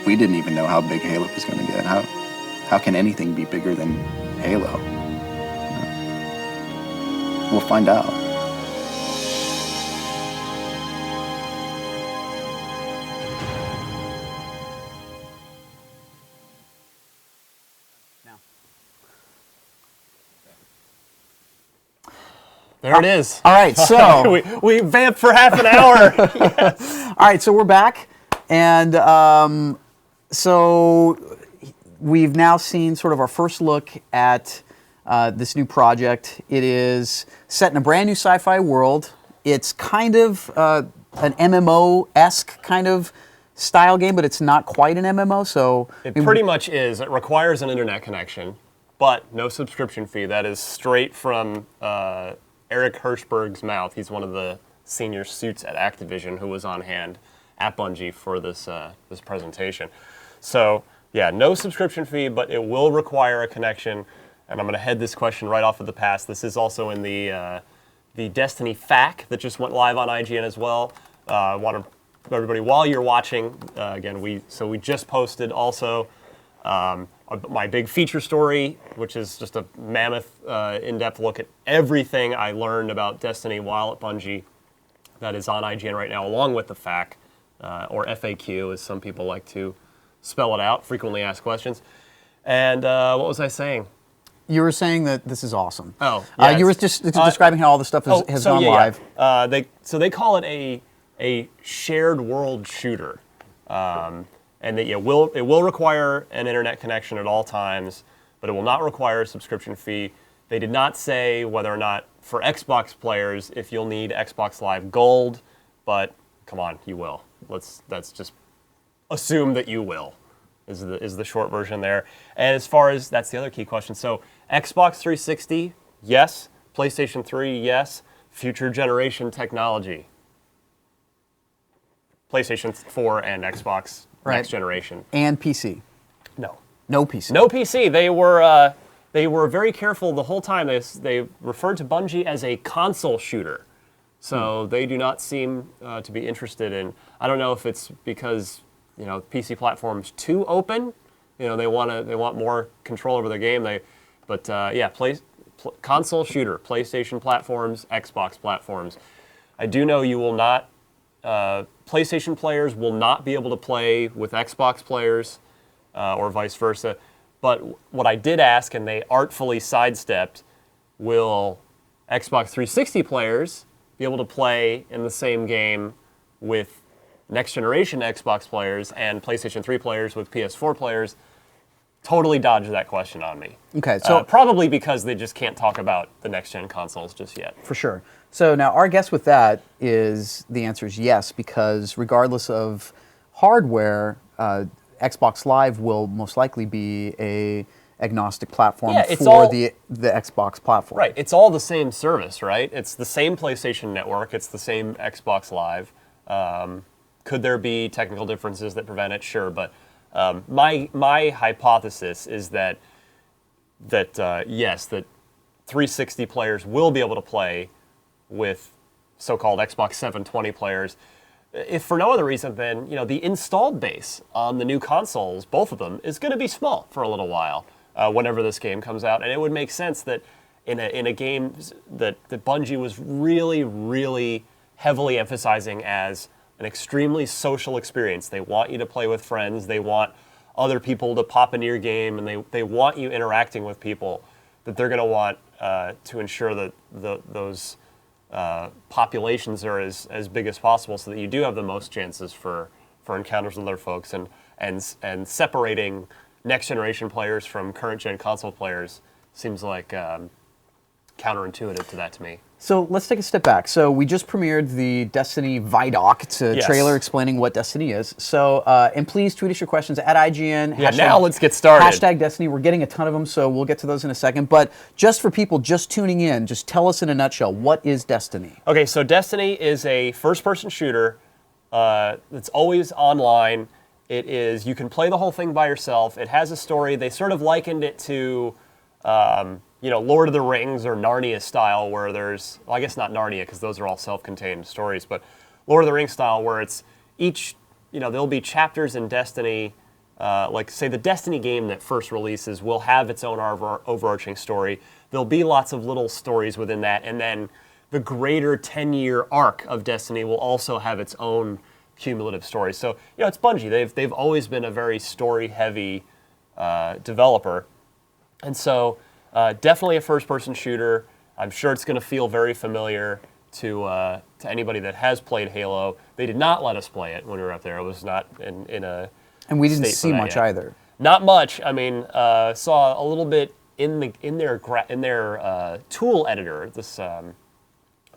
Speaker 10: We didn't even know how big Halo was going to get. How can anything be bigger than Halo? We'll find out.
Speaker 2: There it is.
Speaker 1: All right, so
Speaker 2: we vamped for half an hour.
Speaker 1: Yes. All right, so we're back. And so we've now seen sort of our first look at this new project. It is set in a brand new sci-fi world. It's kind of an MMO-esque kind of style game, but it's not quite an MMO. So
Speaker 2: it pretty much is. It requires an internet connection, but no subscription fee. That is straight from Eric Hirschberg's mouth. He's one of the senior suits at Activision who was on hand at Bungie for this this presentation. So yeah, no subscription fee, but it will require a connection. And I'm going to head this question right off of the pass. This is also in the Destiny FAQ that just went live on IGN as well. I want to everybody, while you're watching, again, we just posted also my big feature story, which is just a mammoth, in-depth look at everything I learned about Destiny while at Bungie. That is on IGN right now, along with the FAQ, or FAQ, as some people like to spell it out, frequently asked questions. And what was I saying?
Speaker 1: You were saying that this is awesome.
Speaker 2: Oh, yeah,
Speaker 1: you were just describing how all the stuff has gone live.
Speaker 2: Yeah. They call it a shared world shooter, and that it will require an internet connection at all times, but it will not require a subscription fee. They did not say whether or not for Xbox players if you'll need Xbox Live Gold, but come on, you will. Let's just assume that you will. Is the short version there. And as far as, that's the other key question. So Xbox 360, yes. PlayStation 3, yes. Future generation technology. PlayStation 4 and Xbox next generation.
Speaker 1: And PC.
Speaker 2: No.
Speaker 1: No PC.
Speaker 2: No PC. They were very careful the whole time. They referred to Bungie as a console shooter. So they do not seem to be interested in, I don't know if it's because PC platform's too open. They want more control over the game. Console shooter, PlayStation platforms, Xbox platforms. I do know you will not. PlayStation players will not be able to play with Xbox players, or vice versa. But what I did ask, and they artfully sidestepped, will Xbox 360 players be able to play in the same game with next-generation Xbox players and PlayStation 3 players with PS4 players? Totally dodged that question on me.
Speaker 1: Okay, so
Speaker 2: probably because they just can't talk about the next-gen consoles just yet.
Speaker 1: For sure. So now our guess with that is the answer is yes, because regardless of hardware, Xbox Live will most likely be a agnostic platform for the Xbox platform.
Speaker 2: Right. It's all the same service, right? It's the same PlayStation network. It's the same Xbox Live. Could there be technical differences that prevent it? Sure, but my hypothesis is that yes, that 360 players will be able to play with so-called Xbox 720 players, if for no other reason than the installed base on the new consoles, both of them, is going to be small for a little while whenever this game comes out, and it would make sense that in a game that Bungie was really, really heavily emphasizing as an extremely social experience. They want you to play with friends. They want other people to pop into your game, and they want you interacting with people, that they're going to want to ensure that those populations are as big as possible, so that you do have the most chances for encounters with other folks, and separating next generation players from current gen console players seems like counterintuitive to that to me.
Speaker 1: So let's take a step back. So we just premiered the Destiny Vidoc. It's a trailer explaining what Destiny is. So, and please tweet us your questions at IGN.
Speaker 2: Yeah, now let's get started.
Speaker 1: Hashtag Destiny. We're getting a ton of them, so we'll get to those in a second. But just for people just tuning in, just tell us in a nutshell, what is Destiny?
Speaker 2: Okay, so Destiny is a first-person shooter that's always online. It is, you can play the whole thing by yourself. It has a story. They sort of likened it to Lord of the Rings or Narnia style, where there's, well, I guess not Narnia because those are all self-contained stories, but Lord of the Rings style, where it's each, there'll be chapters in Destiny, like say the Destiny game that first releases will have its own overarching story. There'll be lots of little stories within that, and then the greater 10-year arc of Destiny will also have its own cumulative story. So, it's Bungie. They've always been a very story-heavy developer, and so definitely a first-person shooter. I'm sure it's going to feel very familiar to anybody that has played Halo. They did not let us play it when we were up there. It was not in a
Speaker 1: And we didn't
Speaker 2: state for
Speaker 1: see
Speaker 2: that
Speaker 1: much
Speaker 2: yet.
Speaker 1: either.
Speaker 2: Not much. I mean, saw a little bit in their tool editor. This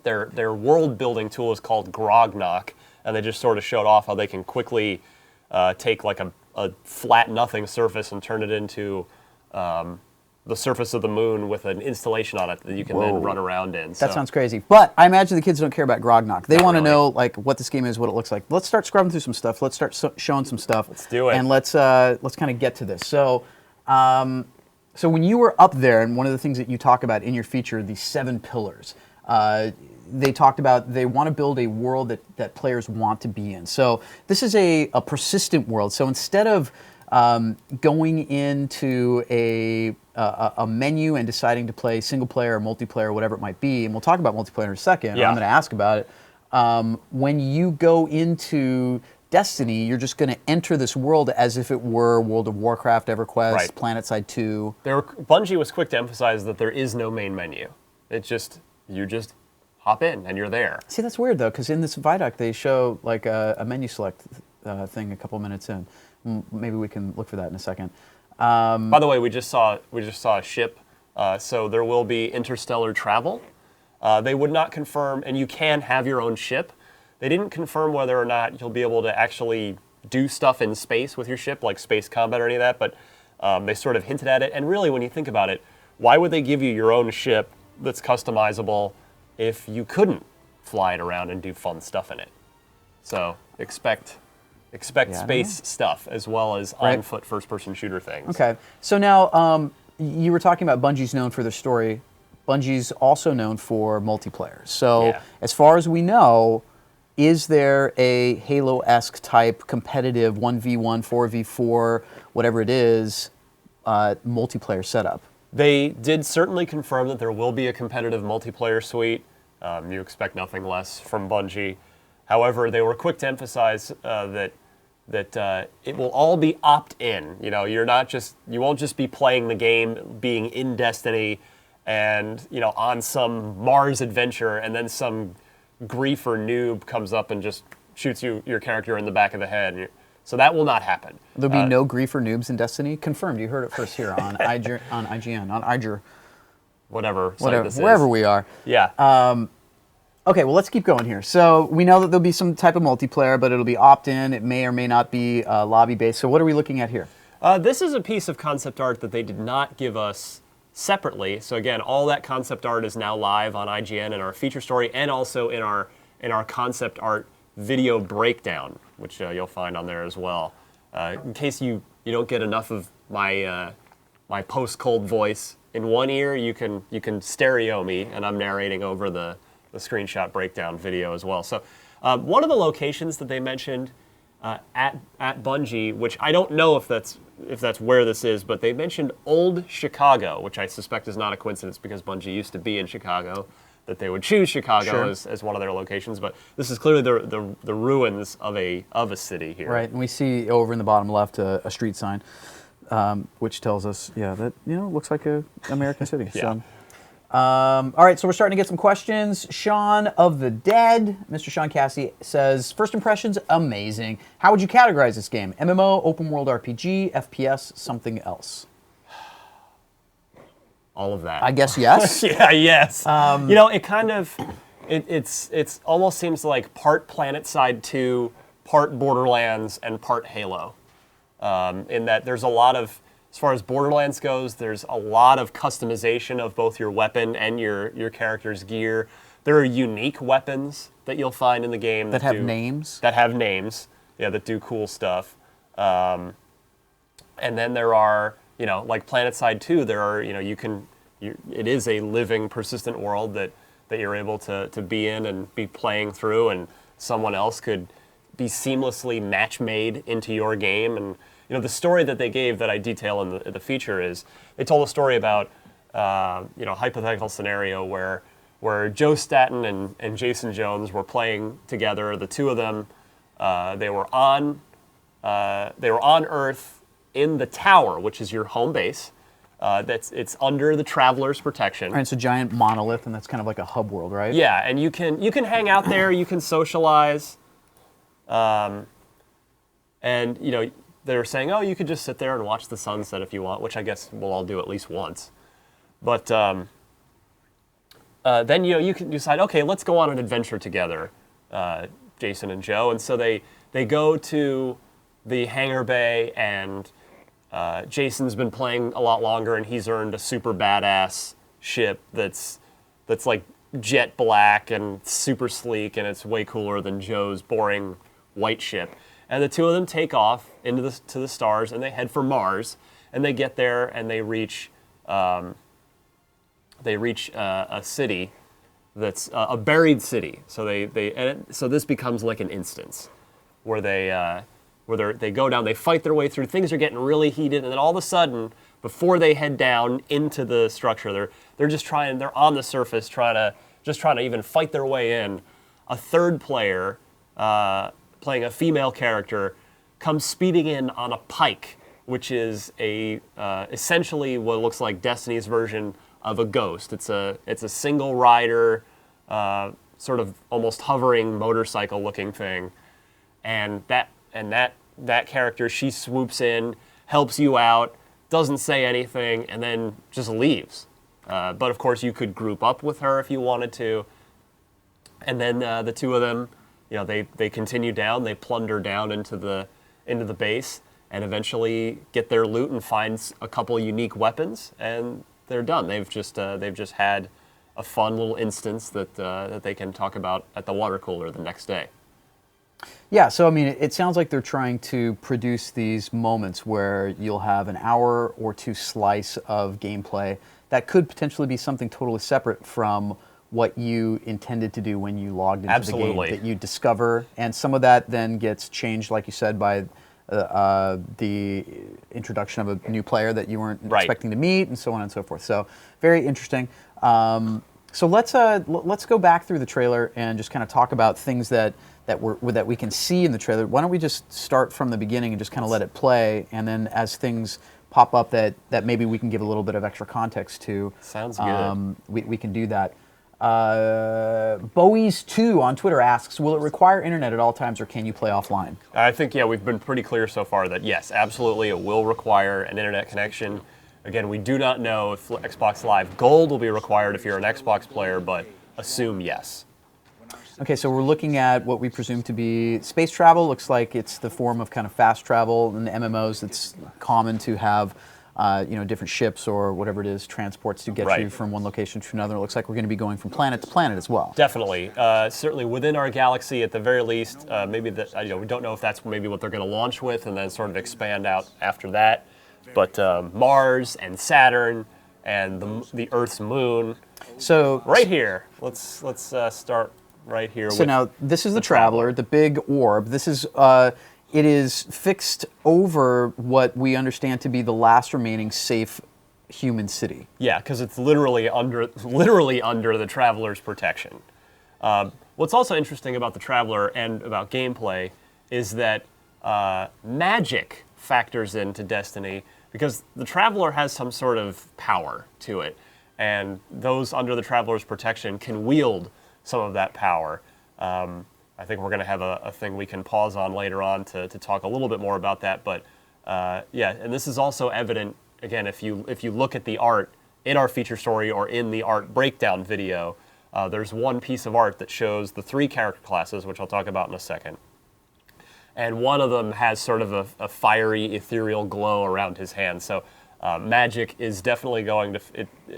Speaker 2: their world building tool is called Grognok, and they just sort of showed off how they can quickly take like a flat nothing surface and turn it into the surface of the moon with an installation on it that you can then run around in.
Speaker 1: That sounds crazy. But I imagine the kids don't care about Grognok. They want to
Speaker 2: really.
Speaker 1: know like what this game is, what it looks like. Let's start scrubbing through some stuff. Let's start showing some stuff.
Speaker 2: Let's do it.
Speaker 1: And let's kind of get to this. So, so when you were up there, and one of the things that you talk about in your feature, the 7 pillars, they talked about they want to build a world that players want to be in. So this is a persistent world. So instead of going into a menu and deciding to play single player or multiplayer, whatever it might be, and we'll talk about multiplayer in a second.
Speaker 2: Yeah.
Speaker 1: I'm going to ask about it. When you go into Destiny, you're just going to enter this world as if it were World of Warcraft, EverQuest,
Speaker 2: Right.
Speaker 1: PlanetSide 2.
Speaker 2: Bungie was quick to emphasize that there is no main menu. It's just you just hop in and you're there.
Speaker 1: See, that's weird though, because in this Vidoc they show like a menu select thing a couple minutes in. Maybe we can look for that in a second.
Speaker 2: By the way, we just saw a ship, so there will be interstellar travel. They would not confirm, and you can have your own ship. They didn't confirm whether or not you'll be able to actually do stuff in space with your ship, like space combat or any of that, but they sort of hinted at it. And really, when you think about it, why would they give you your own ship that's customizable if you couldn't fly it around and do fun stuff in it? So expect space stuff as well as on-foot first-person shooter things.
Speaker 1: Okay, so now you were talking about Bungie's known for their story. Bungie's also known for multiplayer. So
Speaker 2: Yeah.
Speaker 1: as far as we know, is there a Halo-esque type competitive 1v1, 4v4, whatever it is, multiplayer setup?
Speaker 2: They did certainly confirm that there will be a competitive multiplayer suite. You expect nothing less from Bungie. However, they were quick to emphasize that it will all be opt-in. You know, you won't just be playing the game, being in Destiny, and on some Mars adventure, and then some griefer noob comes up and just shoots your character in the back of the head. So that will not happen.
Speaker 1: There'll be no griefer noobs in Destiny? Confirmed. You heard it first here on IGN, on IGN.
Speaker 2: Whatever site this is.
Speaker 1: Wherever we are.
Speaker 2: Yeah.
Speaker 1: Okay, well, let's keep going here. So we know that there'll be some type of multiplayer, but it'll be opt-in. It may or may not be lobby-based. So what are we looking at here?
Speaker 2: This is a piece of concept art that they did not give us separately. So again, all that concept art is now live on IGN in our feature story, and also in our concept art video breakdown, which you'll find on there as well. In case you don't get enough of my my post-cold voice in one ear, you can stereo me, and I'm narrating over the screenshot breakdown video as well. So one of the locations that they mentioned at Bungie, which I don't know if that's where this is, but they mentioned Old Chicago, which I suspect is not a coincidence because Bungie used to be in Chicago, that they would choose Chicago as one of their locations. But this is clearly the ruins of a city here.
Speaker 1: Right, and we see over in the bottom left a street sign, which tells us, that looks like a American city.
Speaker 2: Yeah.
Speaker 1: So. All right, so we're starting to get some questions. Sean of the Dead, Mr. Sean Cassie says, first impressions, amazing. How would you categorize this game? MMO, open world RPG, FPS, something else?
Speaker 2: All of that.
Speaker 1: I guess yes.
Speaker 2: Yeah, yes. It kind of, it's almost seems like part PlanetSide 2, part Borderlands, and part Halo. In that there's a lot of, as far as Borderlands goes, there's a lot of customization of both your weapon and your character's gear. There are unique weapons that you'll find in the game
Speaker 1: that have names.
Speaker 2: That have names, that do cool stuff. And then there are, like PlanetSide 2, there are, it is a living, persistent world that you're able to be in and be playing through, and someone else could be seamlessly match-made into your game. And the story that they gave that I detail in the feature is, they told a story about, hypothetical scenario where Joe Staten and Jason Jones were playing together. The two of them, they were on Earth in the tower, which is your home base, It's under the Traveler's protection.
Speaker 1: Right, it's a giant monolith, and that's kind of like a hub world, right?
Speaker 2: Yeah, and you can hang out there, you can socialize, and they're saying, oh, you could just sit there and watch the sunset if you want, which I guess we'll all do at least once. But then you can decide, okay, let's go on an adventure together, Jason and Joe, and so they go to the hangar bay, and Jason's been playing a lot longer, and he's earned a super badass ship that's like jet black and super sleek, and it's way cooler than Joe's boring white ship. And the two of them take off to the stars, and they head for Mars, and they get there, and they reach a city that's a buried city. So so this becomes like an instance where they go down, they fight their way through, things are getting really heated, and then all of a sudden, before they head down into the structure, they're on the surface trying to even fight their way in. A third player, playing a female character, comes speeding in on a pike, which is essentially what looks like Destiny's version of a ghost. It's a single rider, sort of almost hovering motorcycle looking thing, and that character, she swoops in, helps you out, doesn't say anything, and then just leaves. But of course, you could group up with her if you wanted to. And then the two of them, they continue down, they plunder down into the base, and eventually get their loot and find a couple unique weapons, and they're done. They've just had a fun little instance that they can talk about at the water cooler the next day.
Speaker 1: Yeah, so I mean, it sounds like they're trying to produce these moments where you'll have an hour or two slice of gameplay that could potentially be something totally separate from what you intended to do when you logged into the game, that you discover, and some of that then gets changed, like you said, by the introduction of a new player that you weren't expecting to meet, and so on and so forth. So very interesting. So let's go back through the trailer and just kind of talk about things that we can see in the trailer. Why don't we just start from the beginning and just kind of let it play, and then as things pop up that maybe we can give a little bit of extra context to.
Speaker 2: Sounds good.
Speaker 1: We can do that. Bowies2 on Twitter asks, will it require internet at all times, or can you play offline?
Speaker 2: I think, we've been pretty clear so far that yes, absolutely, it will require an internet connection. Again, we do not know if Xbox Live Gold will be required if you're an Xbox player, but assume yes.
Speaker 1: Okay, so we're looking at what we presume to be space travel. Looks like it's the form of kind of fast travel. In the MMOs, it's common to have different ships or whatever it is, transports to get you from one location to another. It looks like we're going to be going from planet to planet as well.
Speaker 2: Definitely. Certainly within our galaxy at the very least. Maybe that we don't know if that's maybe what they're going to launch with and then sort of expand out after that. But Mars and Saturn and the Earth's moon.
Speaker 1: So
Speaker 2: right here, let's start right here.
Speaker 1: So now this is the Traveler, the big orb. This is it is fixed over what we understand to be the last remaining safe human city.
Speaker 2: Yeah, because it's literally under the Traveler's protection. What's also interesting about the Traveler and about gameplay is that magic factors into Destiny, because the Traveler has some sort of power to it, and those under the Traveler's protection can wield some of that power. I think we're going to have a thing we can pause on later on to talk a little bit more about that. But and this is also evident, again, if you look at the art in our feature story or in the art breakdown video, there's one piece of art that shows the 3 character classes, which I'll talk about in a second. And one of them has sort of a fiery, ethereal glow around his hand. So magic is definitely going to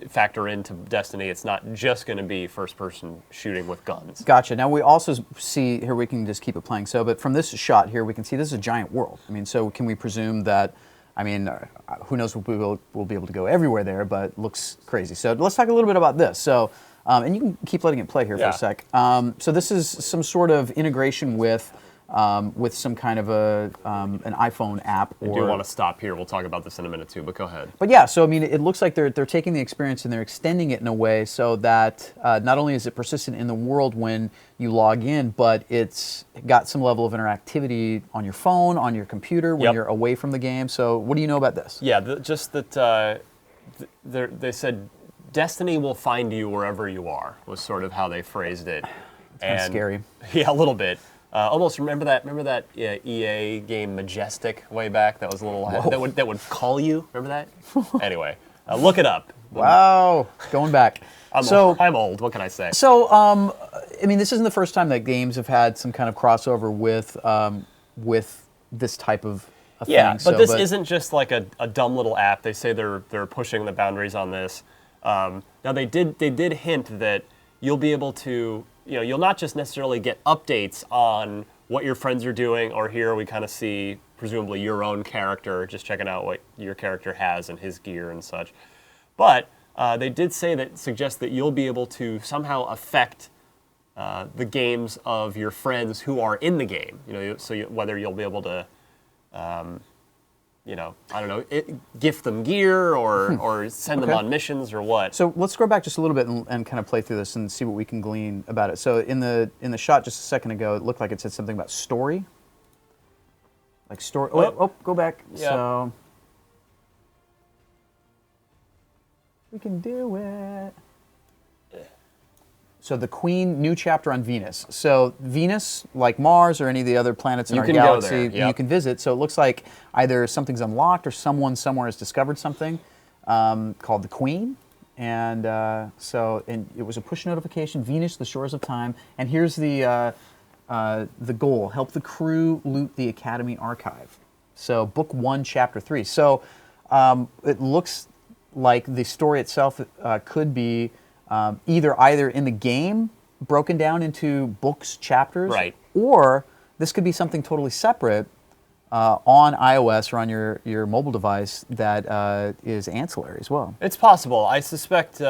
Speaker 2: factor into Destiny. It's not just going to be first-person shooting with guns.
Speaker 1: Gotcha. Now we also see, here we can just keep it playing, but from this shot here, we can see this is a giant world. I mean, so can we presume that, who knows if we'll be able to go everywhere there, but it looks crazy. So let's talk a little bit about this. So, and you can keep letting it play here for a sec. So this is some sort of integration with some kind of an iPhone app.
Speaker 2: I do want to stop here. We'll talk about this in a minute too, but go ahead.
Speaker 1: But yeah, so I mean, it looks like they're taking the experience and they're extending it in a way so that not only is it persistent in the world when you log in, but it's got some level of interactivity on your phone, on your computer when you're away from the game. So what do you know about this?
Speaker 2: Yeah, just that they said Destiny will find you wherever you are, was sort of how they phrased it.
Speaker 1: Kind of scary.
Speaker 2: Yeah, a little bit. Almost remember that EA game Majestic way back? That was a little that would call you. Remember that? Anyway, look it up.
Speaker 1: Wow, going back.
Speaker 2: I'm old. What can I say?
Speaker 1: So, I mean, this isn't the first time that games have had some kind of crossover with this type of
Speaker 2: yeah,
Speaker 1: thing.
Speaker 2: but this isn't just like a dumb little app. They say they're pushing the boundaries on this. Now they did hint that you'll be able to, you'll not just necessarily get updates on what your friends are doing, or here we kind of see presumably your own character, just checking out what your character has and his gear and such. But they did say that suggests that you'll be able to somehow affect the games of your friends who are in the game. Whether you'll be able to, I don't know, gift them gear or send them on missions or what.
Speaker 1: So let's scroll back just a little bit and kind of play through this and see what we can glean about it. So in the shot just a second ago, it looked like it said something about story. Like story. Go back.
Speaker 2: Yeah.
Speaker 1: So we can do it. So the Queen, new chapter on Venus. So Venus, like Mars or any of the other planets in our galaxy,
Speaker 2: go there. Yep.
Speaker 1: you can visit. So it looks like either something's unlocked or someone somewhere has discovered something called the Queen. And and it was a push notification, Venus, the shores of time. And here's the goal: help the crew loot the Academy archive. So book 1, chapter 3. So it looks like the story itself could be either in the game, broken down into books, chapters,
Speaker 2: right,
Speaker 1: or this could be something totally separate on iOS or on your mobile device that is ancillary as well.
Speaker 2: It's possible. I suspect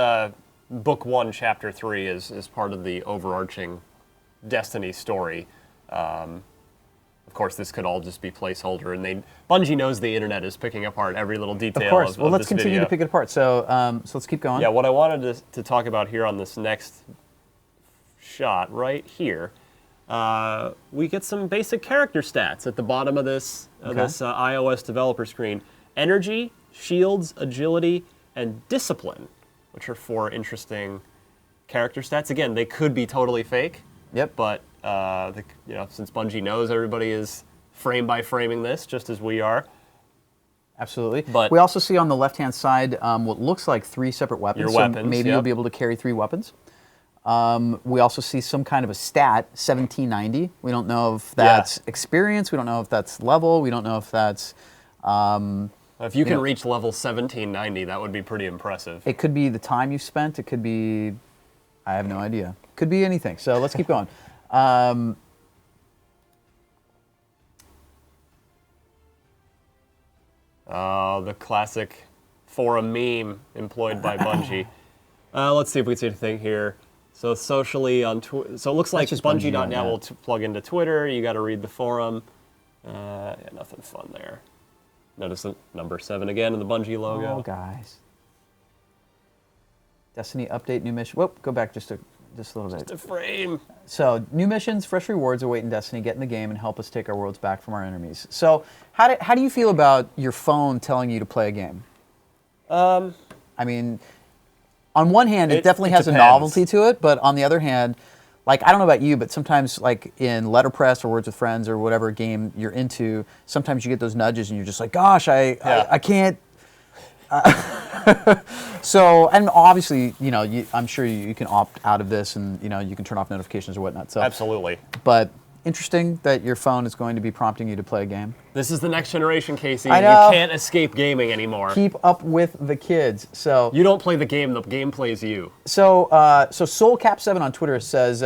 Speaker 2: Book 1, Chapter 3 is part of the overarching Destiny story. Of course, this could all just be placeholder, and Bungie knows the internet is picking apart every little detail.
Speaker 1: Of course. Well, let's
Speaker 2: this
Speaker 1: continue
Speaker 2: video.
Speaker 1: to pick it apart. So let's keep going.
Speaker 2: Yeah, what I wanted to talk about here on this next shot right here, we get some basic character stats at the bottom of this iOS developer screen. Energy, shields, agility, and discipline, which are 4 interesting character stats. Again, they could be totally fake.
Speaker 1: Yep.
Speaker 2: But since Bungie knows everybody is frame by framing this, just as we are.
Speaker 1: Absolutely.
Speaker 2: But
Speaker 1: we also see on the left-hand side what looks like 3 separate weapons.
Speaker 2: Your
Speaker 1: so
Speaker 2: weapons,
Speaker 1: maybe
Speaker 2: yep.
Speaker 1: you'll be able to carry 3 weapons. We also see some kind of a stat, 1790. We don't know if that's experience. We don't know if that's level. We don't know if that's...
Speaker 2: if you can reach level 1790, that would be pretty impressive.
Speaker 1: It could be the time you spent. It could be... I have no idea. Could be anything. So let's keep going.
Speaker 2: The classic forum meme employed by Bungie. Let's see if we can see anything here. So socially on Twitter. So it looks like Bungie.net will plug into Twitter. You got to read the forum. Nothing fun there. Notice the number 7 again in the Bungie logo.
Speaker 1: Oh, guys. Destiny update, new mission. Whoop, go back just a little bit.
Speaker 2: Just a frame.
Speaker 1: So, new missions, fresh rewards await in Destiny. Get in the game and help us take our worlds back from our enemies. So, how do you feel about your phone telling you to play a game? I mean, on one hand, it definitely has a novelty to it, but on the other hand, like, I don't know about you, but sometimes, like, in Letterpress or Words with Friends or whatever game you're into, sometimes you get those nudges and you're just like, gosh, I can't... So, and obviously, I'm sure you can opt out of this and, you can turn off notifications or whatnot. So,
Speaker 2: absolutely.
Speaker 1: But interesting that your phone is going to be prompting you to play a game.
Speaker 2: This is the next generation, Casey.
Speaker 1: I know.
Speaker 2: You can't escape gaming anymore.
Speaker 1: Keep up with the kids. So
Speaker 2: you don't play the game plays you.
Speaker 1: So SoulCap7 on Twitter says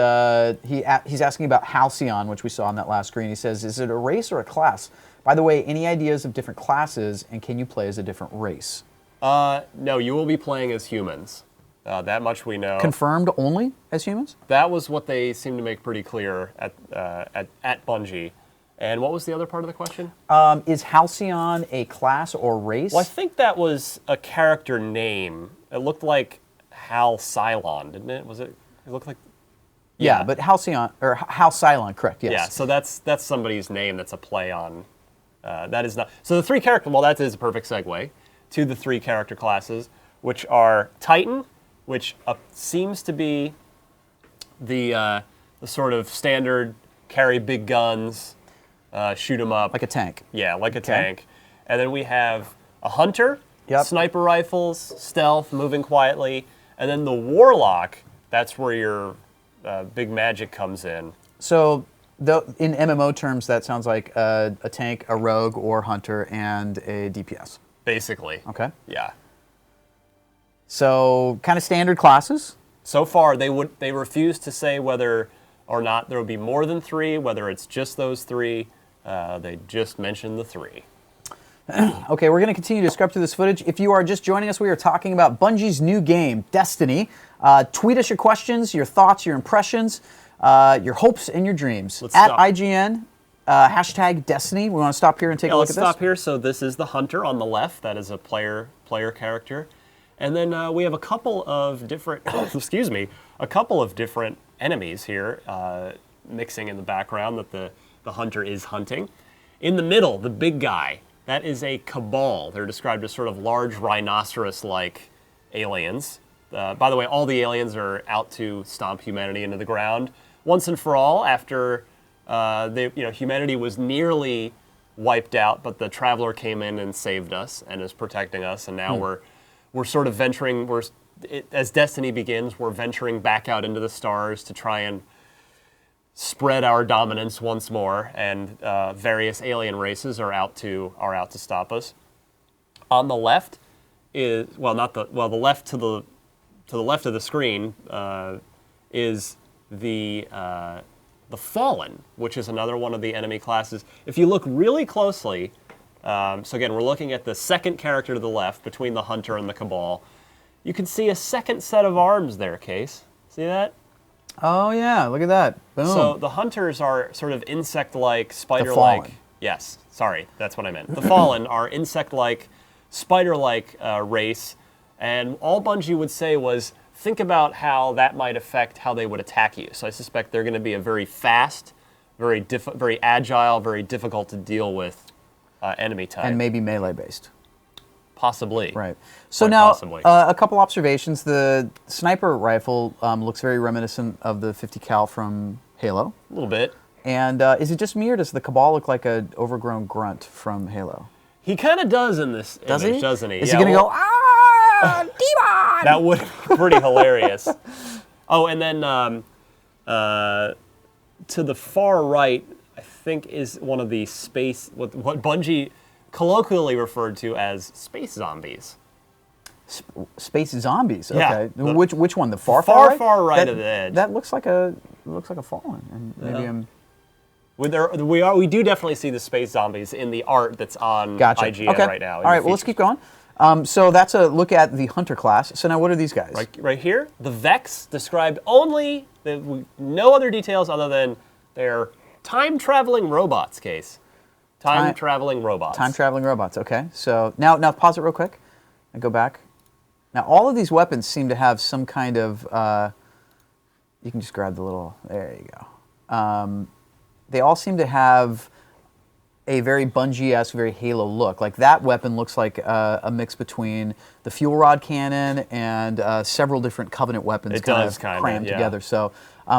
Speaker 1: he's asking about Halcyon, which we saw on that last screen. He says, is it a race or a class? By the way, any ideas of different classes, and can you play as a different race?
Speaker 2: No, you will be playing as humans. That much we know.
Speaker 1: Confirmed only as humans?
Speaker 2: That was what they seemed to make pretty clear at Bungie. And what was the other part of the question?
Speaker 1: Is Halcyon a class or race?
Speaker 2: Well, I think that was a character name. It looked like Hal Cylon, didn't it? It looked like...
Speaker 1: Yeah, but Halcyon, or Hal Cylon, correct, yes.
Speaker 2: Yeah, so that's somebody's name that's a play on... that is not... So the 3 character... Well, that is a perfect segue to the 3 character classes. which are Titan, which seems to be the sort of standard carry big guns, shoot 'em up.
Speaker 1: Like a tank.
Speaker 2: Yeah, like a tank. And then we have a Hunter,
Speaker 1: Yep.
Speaker 2: sniper rifles, stealth, moving quietly. And then the Warlock, that's where your big magic comes in.
Speaker 1: So in MMO terms, that sounds like a tank, a rogue, or hunter, and a DPS.
Speaker 2: Basically.
Speaker 1: Okay.
Speaker 2: Yeah.
Speaker 1: So kind of standard classes.
Speaker 2: So far, they refuse to say whether or not there will be more than 3, whether it's just those 3. They just mentioned the 3.
Speaker 1: Okay, we're going to continue to scrub through this footage. If you are just joining us, we are talking about Bungie's new game, Destiny. Tweet us your questions, your thoughts, your impressions, your hopes, and your dreams.
Speaker 2: Let's
Speaker 1: At
Speaker 2: stop.
Speaker 1: IGN, hashtag Destiny. We want to stop here and take a look
Speaker 2: Let's
Speaker 1: at this.
Speaker 2: stop here. So this is the Hunter on the left. That is a player character. And then we have a couple of different, excuse me, a couple of different enemies here mixing in the background that the Hunter is hunting. In the middle, the big guy, that is a Cabal. They're described as sort of large rhinoceros-like aliens. By the way, all the aliens are out to stomp humanity into the ground once and for all after humanity was nearly wiped out, but the Traveler came in and saved us and is protecting us, and now we're sort of venturing, as Destiny begins, we're venturing back out into the stars to try and spread our dominance once more, and various alien races are out to stop us. On the left is the left to the left of the screen is the Fallen, which is another one of the enemy classes. If you look really closely, so again, we're looking at the second character to the left between the Hunter and the Cabal. You can see a second set of arms there, Case. See that?
Speaker 1: Oh, yeah, look at that. Boom.
Speaker 2: So the Hunters are sort of insect-like, spider-like.
Speaker 1: Fallen.
Speaker 2: Yes, sorry, that's what I meant. The Fallen are insect-like, spider-like race, and all Bungie would say was, think about how that might affect how they would attack you. So I suspect they're going to be a very fast, very agile, very difficult to deal with enemy type.
Speaker 1: And maybe melee-based.
Speaker 2: Possibly.
Speaker 1: Right. So
Speaker 2: Quite
Speaker 1: now,
Speaker 2: possibly.
Speaker 1: a couple observations. The sniper rifle looks very reminiscent of the 50 cal from Halo.
Speaker 2: A little bit.
Speaker 1: And is it just me, or does the Cabal look like an overgrown grunt from Halo?
Speaker 2: He kind of does in this image, doesn't he?
Speaker 1: Is he going to go, ah, demon?
Speaker 2: That would be pretty hilarious. Oh, and then to the far right, I think is one of the what Bungie colloquially referred to as space zombies.
Speaker 1: Space zombies.
Speaker 2: Yeah,
Speaker 1: Okay. Which one? The far right?
Speaker 2: Far right of the edge.
Speaker 1: That looks like a Fallen. And maybe I'm.
Speaker 2: We do definitely see the space zombies in the art that's on IGN right now.
Speaker 1: All right. Well, let's keep going. So that's a look at the Hunter class. So now, what are these guys?
Speaker 2: Right here, the Vex, described only no other details other than they're time-traveling robots. Case. Time-traveling robots.
Speaker 1: Time-traveling robots. Okay. So now pause it real quick and go back. Now all of these weapons seem to have some kind of. You can just grab the little. There you go. They all seem to have a very Bungie-esque, very Halo look. Like that weapon looks like a mix between the fuel rod cannon and several different Covenant weapons crammed together. So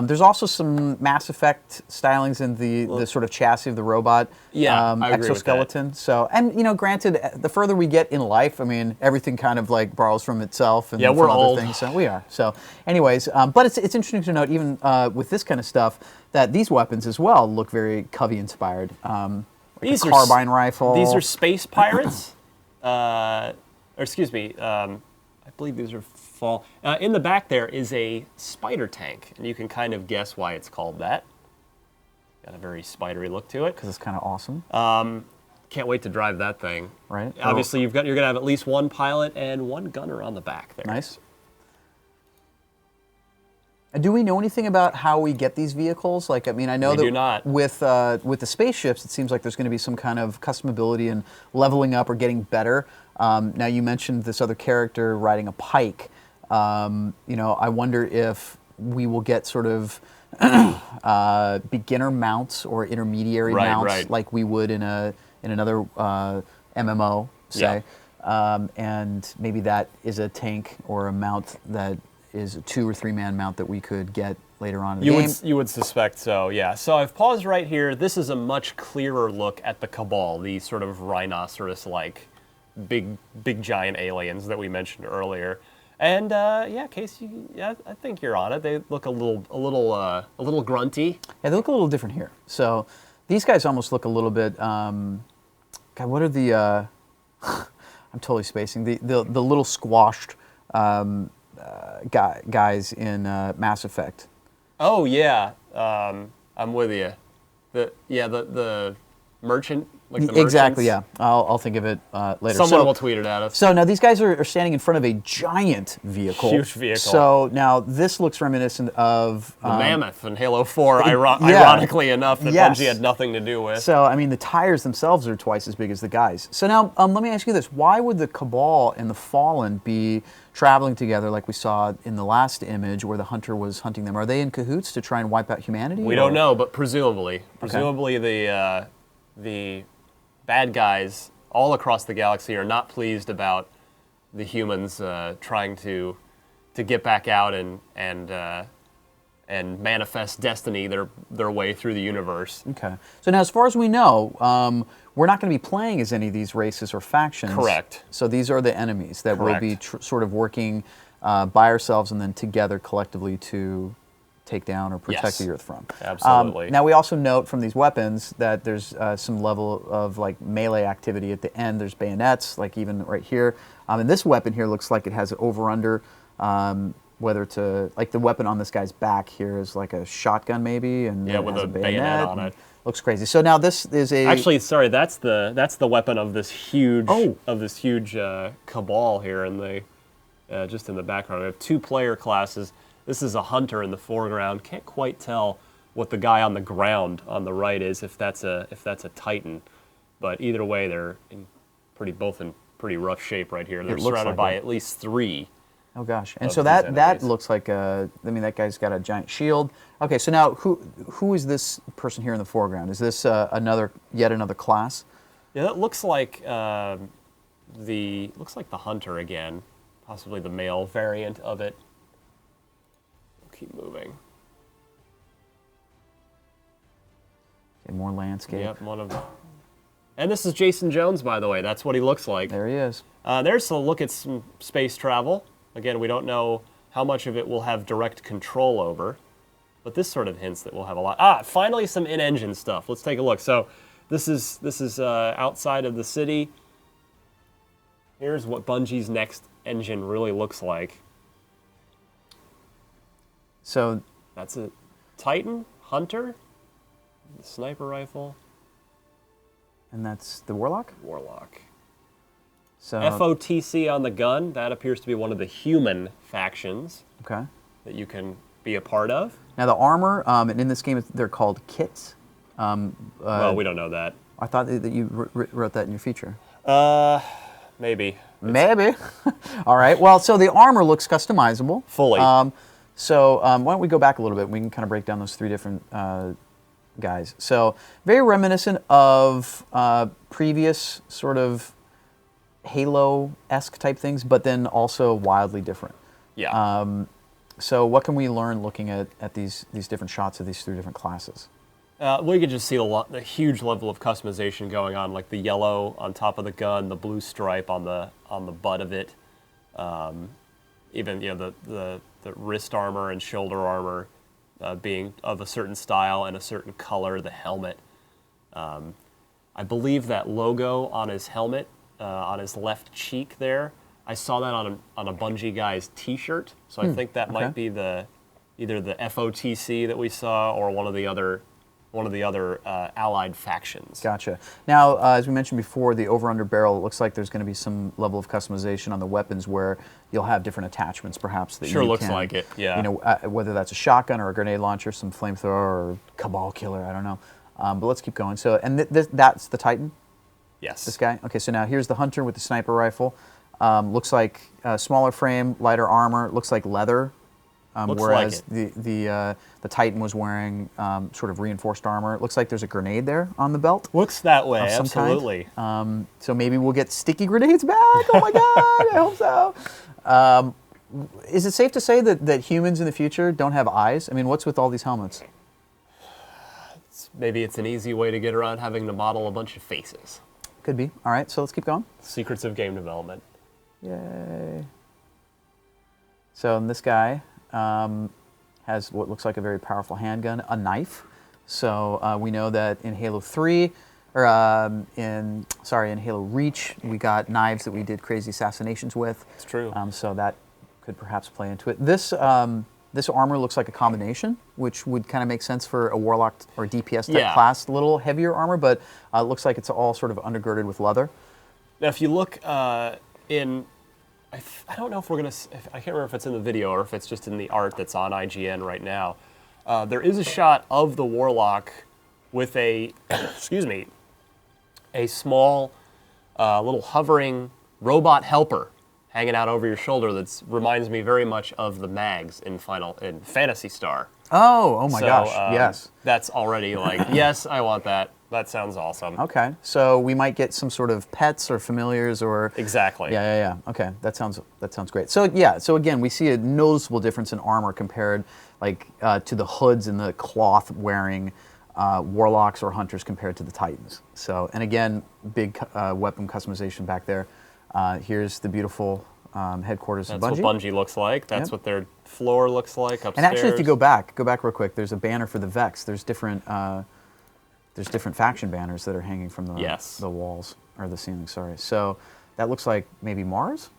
Speaker 1: there's also some Mass Effect stylings in the sort of chassis of the robot
Speaker 2: I agree
Speaker 1: exoskeleton.
Speaker 2: with that.
Speaker 1: So, and granted, the further we get in life, I mean, everything kind of like borrows from itself and
Speaker 2: we're
Speaker 1: from other
Speaker 2: old.
Speaker 1: things. So we are. So, anyways, but it's interesting to note, even with this kind of stuff, that these weapons as well look very Covey inspired. Like
Speaker 2: These
Speaker 1: a
Speaker 2: are
Speaker 1: carbine rifle.
Speaker 2: These are space pirates. Or excuse me. I believe these are fall. In the back there is a spider tank, and you can kind of guess why it's called that. Got a very spidery look to it.
Speaker 1: Because it's kind of awesome.
Speaker 2: Can't wait to drive that thing.
Speaker 1: Right.
Speaker 2: Obviously, you're going to have at least one pilot and one gunner on the back there.
Speaker 1: Nice. Do we know anything about how we get these vehicles? Like, I mean, I know
Speaker 2: We
Speaker 1: that
Speaker 2: do not.
Speaker 1: with the spaceships, it seems like there's going to be some kind of customability and leveling up or getting better. Now, you mentioned this other character riding a pike. I wonder if we will get sort of beginner mounts or intermediary mounts like we would in another MMO, say.
Speaker 2: Yeah.
Speaker 1: and maybe that is a tank or a mount that is a 2 or 3 man mount that we could get later on in the game.
Speaker 2: You would suspect so, yeah. So I've paused right here. This is a much clearer look at the Cabal, the sort of rhinoceros-like big giant aliens that we mentioned earlier. And Casey, I think you're on it. They look a little grunty.
Speaker 1: Yeah, they look a little different here. So these guys almost look a little bit. God, what are the? I'm totally spacing the little squashed guys in Mass Effect.
Speaker 2: Oh yeah, I'm with you. The merchant. Like the
Speaker 1: exactly,
Speaker 2: merchants.
Speaker 1: yeah. I'll think of it later.
Speaker 2: Someone will tweet it at us.
Speaker 1: So now these guys are standing in front of a giant vehicle.
Speaker 2: Huge vehicle.
Speaker 1: So now this looks reminiscent of
Speaker 2: the Mammoth in Halo 4, ironically enough, that Bungie had nothing to do with.
Speaker 1: So, I mean, the tires themselves are twice as big as the guys. So now, let me ask you this. Why would the Cabal and the Fallen be traveling together like we saw in the last image where the Hunter was hunting them? Are they in cahoots to try and wipe out humanity?
Speaker 2: We don't know, but presumably. Presumably the bad guys all across the galaxy are not pleased about the humans trying to get back out and manifest destiny their way through the universe.
Speaker 1: Okay. So now, as far as we know, we're not going to be playing as any of these races or factions.
Speaker 2: Correct.
Speaker 1: So these are the enemies that
Speaker 2: Correct.
Speaker 1: will be sort of working by ourselves and then together collectively to take down or protect the Earth from.
Speaker 2: Absolutely.
Speaker 1: Now we also note from these weapons that there's some level of like melee activity at the end. There's bayonets, like even right here. And this weapon here looks like it has an over/under. Whether to like the weapon on this guy's back here is like a shotgun maybe, and
Speaker 2: with
Speaker 1: has
Speaker 2: a
Speaker 1: a
Speaker 2: bayonet on it.
Speaker 1: Looks crazy. So now this is a
Speaker 2: actually sorry that's the weapon of this huge Cabal here in the just in the background. We have 2 player classes. This is a Hunter in the foreground. Can't quite tell what the guy on the ground on the right is, if that's a Titan. But either way, they're both in pretty rough shape right here. They're surrounded by at least 3.
Speaker 1: Oh gosh! And so that looks like that guy's got a giant shield. Okay, so now who is this person here in the foreground? Is this yet another class?
Speaker 2: Yeah, that looks like the Hunter again, possibly the male variant of it. Keep moving.
Speaker 1: Okay, more landscape.
Speaker 2: Yep, one of them. And this is Jason Jones, by the way. That's what he looks like.
Speaker 1: There he is.
Speaker 2: There's a look at some space travel. Again, we don't know how much of it we'll have direct control over, but this sort of hints that we'll have a lot. Finally, some in-engine stuff. Let's take a look. So, this is outside of the city. Here's what Bungie's next engine really looks like.
Speaker 1: So
Speaker 2: that's a Titan, Hunter, the sniper rifle.
Speaker 1: And that's the Warlock?
Speaker 2: Warlock.
Speaker 1: So
Speaker 2: FOTC on the gun, that appears to be one of the human factions.
Speaker 1: Okay.
Speaker 2: That you can be a part of.
Speaker 1: Now the armor, and in this game they're called kits.
Speaker 2: Well, we don't know that.
Speaker 1: I thought that you wrote that in your feature.
Speaker 2: Maybe.
Speaker 1: Maybe. All right. Well, so the armor looks customizable.
Speaker 2: Fully.
Speaker 1: So why don't we go back a little bit? We can kind of break down those 3 different guys. So very reminiscent of previous sort of Halo-esque type things, but then also wildly different.
Speaker 2: Yeah.
Speaker 1: So what can we learn looking at these different shots of these 3 different classes?
Speaker 2: We could just see the huge level of customization going on, like the yellow on top of the gun, the blue stripe on the butt of it, even the wrist armor and shoulder armor being of a certain style and a certain color. The helmet, I believe that logo on his helmet, on his left cheek there, I saw that on a Bungie guy's T-shirt. So I think that might be either the FOTC that we saw or one of the other allied factions.
Speaker 1: Gotcha. Now, as we mentioned before, the over/under barrel, it looks like there's going to be some level of customization on the weapons where you'll have different attachments, perhaps. That
Speaker 2: sure
Speaker 1: you
Speaker 2: looks
Speaker 1: can,
Speaker 2: like it, yeah.
Speaker 1: You know, whether that's a shotgun or a grenade launcher, some flamethrower or Cabal killer, I don't know. But let's keep going. So, and that's the Titan?
Speaker 2: Yes.
Speaker 1: This guy? Okay, so now here's the Hunter with the sniper rifle. Looks like a smaller frame, lighter armor, looks like leather.
Speaker 2: Looks
Speaker 1: whereas
Speaker 2: like
Speaker 1: the Titan was wearing sort of reinforced armor. It looks like there's a grenade there on the belt.
Speaker 2: Looks that way,
Speaker 1: Of some kind.
Speaker 2: absolutely.
Speaker 1: So maybe we'll get sticky grenades back. Oh my god, I hope so. Is it safe to say that humans in the future don't have eyes? I mean, what's with all these helmets?
Speaker 2: Maybe it's an easy way to get around having to model a bunch of faces.
Speaker 1: Could be. All right, so let's keep going.
Speaker 2: Secrets of game development.
Speaker 1: Yay. So this guy has what looks like a very powerful handgun, a knife. So we know that in Halo 3, or in Halo Reach, we got knives that we did crazy assassinations with.
Speaker 2: It's true.
Speaker 1: So that could perhaps play into it. This this armor looks like a combination, which would kind of make sense for a Warlock or DPS type class. A little heavier armor, but it looks like it's all sort of undergirded with leather.
Speaker 2: Now, if you look in, I don't know if we're going to, I can't remember if it's in the video or if it's just in the art that's on IGN right now. There is a shot of the Warlock with a, excuse me, a small little hovering robot helper hanging out over your shoulder that reminds me very much of the mags in Phantasy Star.
Speaker 1: Oh my gosh, yes.
Speaker 2: That's already like, yes, I want that. That sounds awesome.
Speaker 1: Okay, so we might get some sort of pets or familiars or...
Speaker 2: Exactly.
Speaker 1: Yeah. Okay, that sounds great. So yeah, so again, we see a noticeable difference in armor compared to the hoods and the cloth wearing Warlocks or Hunters compared to the Titans. So, and again, big weapon customization back there. Here's the beautiful headquarters of Bungie.
Speaker 2: That's what Bungie looks like. That's what their floor looks like upstairs.
Speaker 1: And actually, if you go back real quick, there's a banner for the Vex. There's different faction banners that are hanging from the walls, or the ceiling, sorry. So that looks like maybe Mars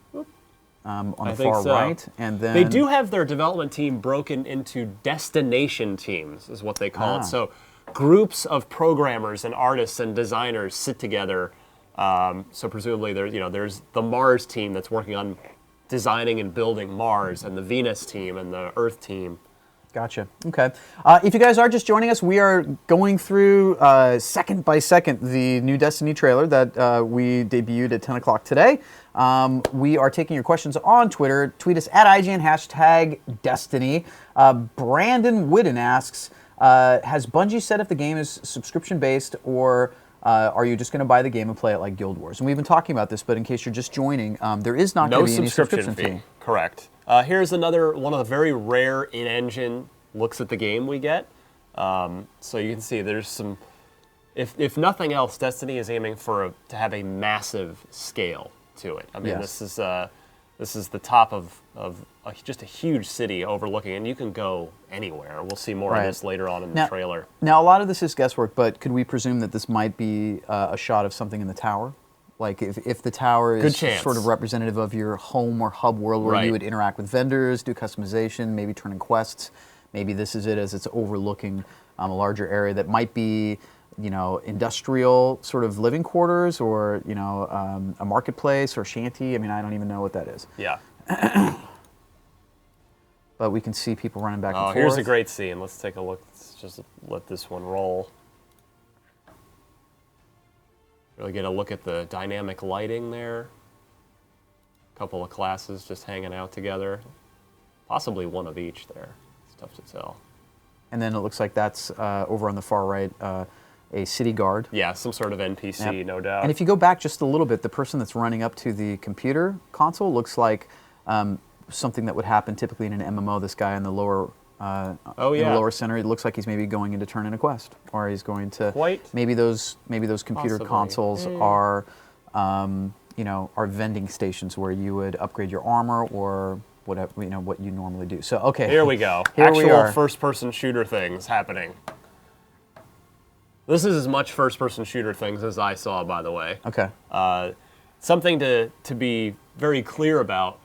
Speaker 1: on the far right. And then
Speaker 2: they do have their development team broken into destination teams, is what they call it. So groups of programmers and artists and designers sit together. So presumably there's the Mars team that's working on designing and building Mars, and the Venus team and the Earth team.
Speaker 1: Gotcha. Okay. If you guys are just joining us, we are going through second by second the new Destiny trailer that we debuted at 10 o'clock today. We are taking your questions on Twitter. Tweet us at IGN #Destiny. Brandon Whidden asks, has Bungie said if the game is subscription-based, or are you just going to buy the game and play it like Guild Wars? And we've been talking about this, but in case you're just joining, there is not going to be any subscription fee.
Speaker 2: Correct. Here's another one of the very rare in-engine looks at the game we get. So you can see there's some, if nothing else, Destiny is aiming to have a massive scale to it. I mean, this is the top of just a huge city overlooking, and you can go anywhere. We'll see more of this later on in the trailer.
Speaker 1: Now, a lot of this is guesswork, but could we presume that this might be a shot of something in the tower? Like if the tower is sort of representative of your home or hub world where you would interact with vendors, do customization, maybe turn in quests, maybe this is it as it's overlooking a larger area that might be, industrial sort of living quarters, or, a marketplace or shanty. I mean, I don't even know what that is.
Speaker 2: Yeah.
Speaker 1: But we can see people running back and forth.
Speaker 2: Oh, here's a great scene. Let's take a look. Let's just let this one roll. Really get a look at the dynamic lighting there. A couple of classes just hanging out together. Possibly one of each there. It's tough to tell.
Speaker 1: And then it looks like that's over on the far right, a city guard.
Speaker 2: Yeah, some sort of NPC, no doubt.
Speaker 1: And if you go back just a little bit, the person that's running up to the computer console looks like something that would happen typically in an MMO. This guy in the lower in the lower center, it looks like he's maybe going in to turn in a quest, or he's going to maybe those computer consoles are are vending stations where you would upgrade your armor or whatever what you normally do. So okay,
Speaker 2: here we go. Actual first-person shooter things happening. This is as much first-person shooter things as I saw, by the way.
Speaker 1: Okay.
Speaker 2: Something to be very clear about.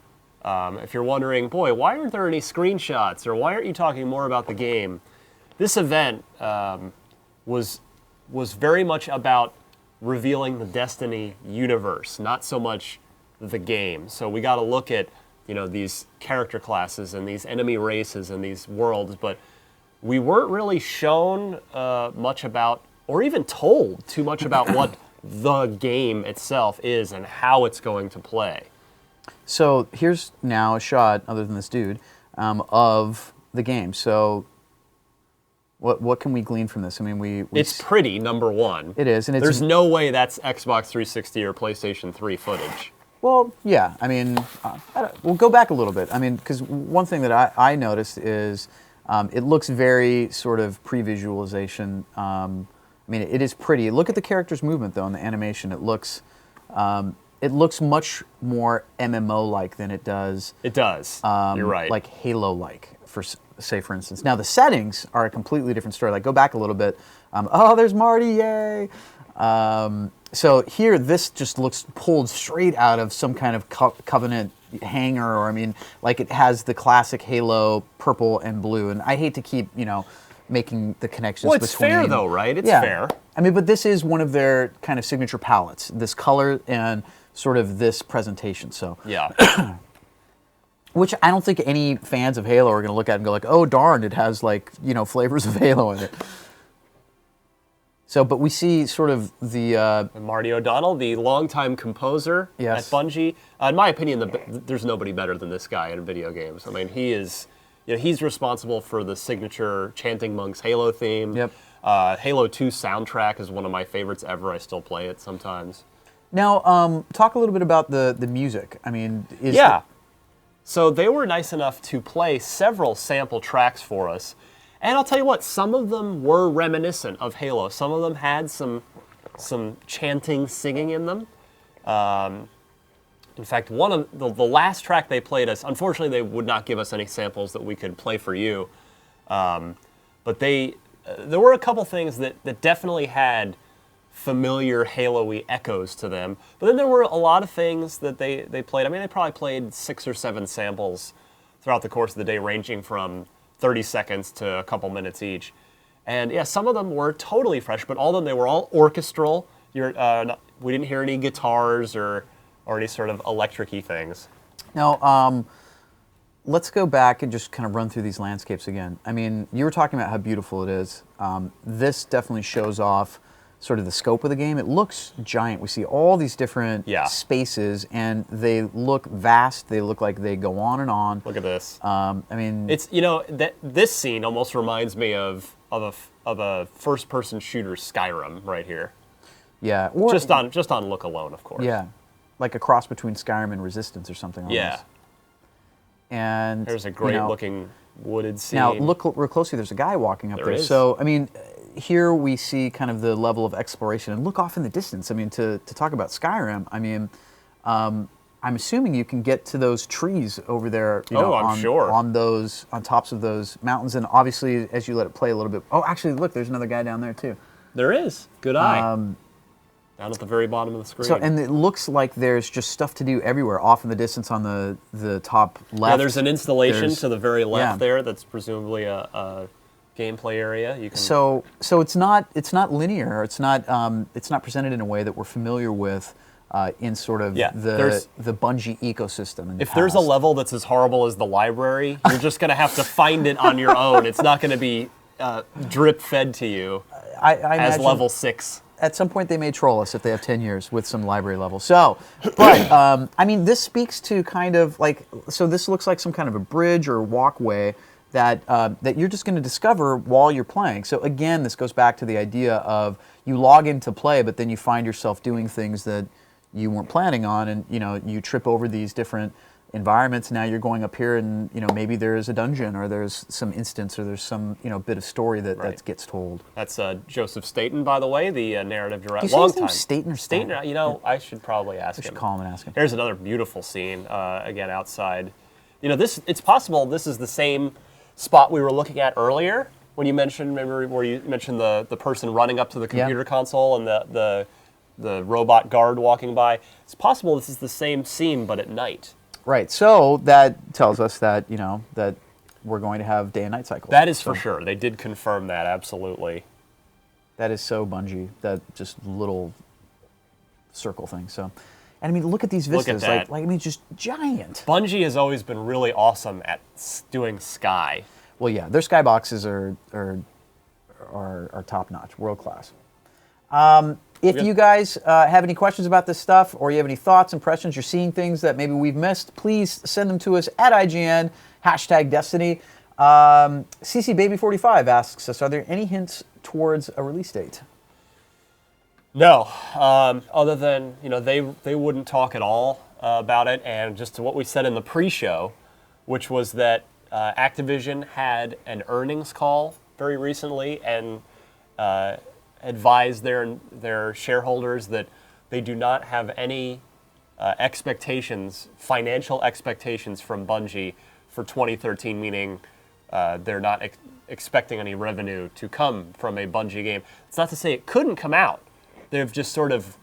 Speaker 2: If you're wondering, boy, why aren't there any screenshots, or why aren't you talking more about the game? This event was very much about revealing the Destiny universe, not so much the game. So we got to look at these character classes and these enemy races and these worlds, but we weren't really shown much about, or even told too much about what the game itself is and how it's going to play.
Speaker 1: So here's now a shot, other than this dude, of the game. So, what can we glean from this? I mean,
Speaker 2: it's pretty, number one.
Speaker 1: It is, and
Speaker 2: there's no way that's Xbox 360 or PlayStation 3 footage.
Speaker 1: Well, yeah. I mean, we'll go back a little bit. I mean, because one thing that I noticed is it looks very sort of pre-visualization. I mean, it is pretty. Look at the character's movement, though, in the animation. It looks much more MMO-like than it does.
Speaker 2: It does. You're right.
Speaker 1: Like Halo-like, for instance. Now, the settings are a completely different story. Like, go back a little bit. Oh, there's Marty, yay! So here, this just looks pulled straight out of some kind of Covenant hangar, or I mean, like it has the classic Halo purple and blue. And I hate to keep, making the connections
Speaker 2: between... Well, it's fair, though, right? It's fair.
Speaker 1: I mean, but this is one of their kind of signature palettes, this color and sort of this presentation. So
Speaker 2: yeah.
Speaker 1: Which I don't think any fans of Halo are going to look at and go like, oh, darn, it has like, flavors of Halo in it. So, but we see sort of the...
Speaker 2: Marty O'Donnell, the longtime composer at Bungie. In my opinion, there's nobody better than this guy in video games. I mean, he is... he's responsible for the signature Chanting Monks Halo theme.
Speaker 1: Yep.
Speaker 2: Halo 2 soundtrack is one of my favorites ever. I still play it sometimes.
Speaker 1: Now, talk a little bit about the music. I mean,
Speaker 2: So they were nice enough to play several sample tracks for us. And I'll tell you what, some of them were reminiscent of Halo. Some of them had some chanting, singing in them. In fact, one of the last track they played us, unfortunately they would not give us any samples that we could play for you. But there were a couple things that definitely had familiar Halo-y echoes to them. But then there were a lot of things that they played. I mean, they probably played 6 or 7 samples throughout the course of the day, ranging from 30 seconds to a couple minutes each. And yeah, some of them were totally fresh, but all of them, they were all orchestral. We didn't hear any guitars or any sort of electric-y things.
Speaker 1: Now, let's go back and just kind of run through these landscapes again. I mean, you were talking about how beautiful it is. This definitely shows off sort of the scope of the game. It looks giant. We see all these different spaces, and they look vast. They look like they go on and on.
Speaker 2: Look at this.
Speaker 1: I mean,
Speaker 2: it's this scene almost reminds me of a first-person shooter Skyrim right here.
Speaker 1: Yeah,
Speaker 2: or just on look alone, of course.
Speaker 1: Yeah, like a cross between Skyrim and Resistance or something. Almost.
Speaker 2: Yeah.
Speaker 1: And
Speaker 2: there's a great-looking wooded scene.
Speaker 1: Now look real closely. There's a guy walking up there. So I mean. Here we see kind of the level of exploration, and look off in the distance. I mean, to talk about Skyrim, I mean, I'm assuming you can get to those trees over there.
Speaker 2: I'm sure.
Speaker 1: On tops of those mountains, and obviously as you let it play a little bit. Oh, actually, look, there's another guy down there too.
Speaker 2: There is. Good eye. Down at the very bottom of the screen.
Speaker 1: So, and it looks like there's just stuff to do everywhere, off in the distance on the top left.
Speaker 2: Yeah, there's an installation to the very left there. That's presumably a gameplay area. You can...
Speaker 1: So it's not linear. It's not presented in a way that we're familiar with in sort of the Bungie ecosystem.
Speaker 2: If there's a level that's as horrible as the library, you're just going to have to find it on your own. It's not going to be drip fed to you as level 6.
Speaker 1: At some point they may troll us if they have 10 years with some library level. So, but I mean, this speaks to kind of like, so this looks like some kind of a bridge or walkway that you're just going to discover while you're playing. So again, this goes back to the idea of you log into play, but then you find yourself doing things that you weren't planning on, and you trip over these different environments. Now you're going up here, and maybe there's a dungeon, or there's some instance, or there's some bit of story that gets told.
Speaker 2: That's Joseph Staten, by the way, the narrative director.
Speaker 1: Long time. Staten or
Speaker 2: Staten? I should probably ask him.
Speaker 1: I should call him and ask him.
Speaker 2: Here's another beautiful scene. Again, outside. It's possible this is the same spot we were looking at earlier when you mentioned, remember where you mentioned the person running up to the computer console and the robot guard walking by. It's possible this is the same scene but at night.
Speaker 1: Right. So that tells us that that we're going to have day and night cycles.
Speaker 2: That is for sure. They did confirm that, absolutely.
Speaker 1: That is so Bungie. That just little circle thing. So. And I mean, look at these vistas.
Speaker 2: Look at that.
Speaker 1: Like I mean, just giant.
Speaker 2: Bungie has always been really awesome at doing sky.
Speaker 1: Well, yeah, their skyboxes are top notch, world class. If you guys have any questions about this stuff, or you have any thoughts, impressions, you're seeing things that maybe we've missed, please send them to us at IGN, #Destiny. CCBaby45 asks us, are there any hints towards a release date?
Speaker 2: No, other than, they wouldn't talk at all about it, and just to what we said in the pre-show, which was that Activision had an earnings call very recently and advised their shareholders that they do not have any financial expectations from Bungie for 2013, meaning they're not expecting any revenue to come from a Bungie game. It's not to say it couldn't come out. They've just sort of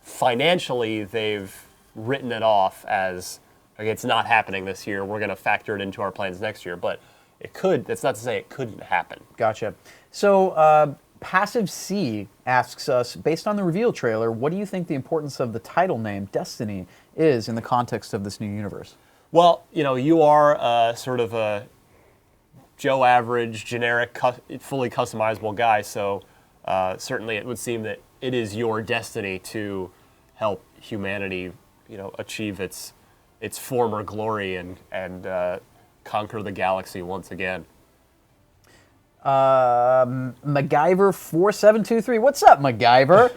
Speaker 2: financially, they've written it off as, okay, it's not happening this year. We're going to factor it into our plans next year. But it could. That's not to say it couldn't happen.
Speaker 1: Gotcha. So Passive C asks us, based on the reveal trailer, what do you think the importance of the title name, Destiny, is in the context of this new universe?
Speaker 2: Well, you are sort of a Joe Average, generic, fully customizable guy. So certainly it would seem that it is your destiny to help humanity, achieve its former glory and conquer the galaxy once again. MacGyver4723, what's up, MacGyver?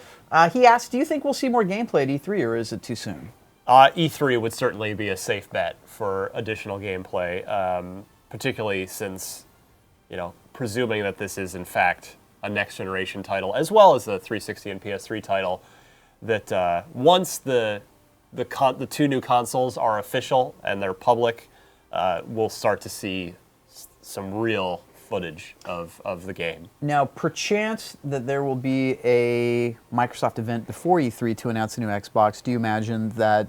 Speaker 2: He asked, do you think we'll see more gameplay at E3, or is it too soon? E3 would certainly be a safe bet for additional gameplay, particularly since, presuming that this is in fact a next-generation title, as well as the 360 and PS3 title, that once the two new consoles are official and they're public, we'll start to see some real footage of the game.
Speaker 1: Now, perchance that there will be a Microsoft event before E3 to announce a new Xbox, do you imagine that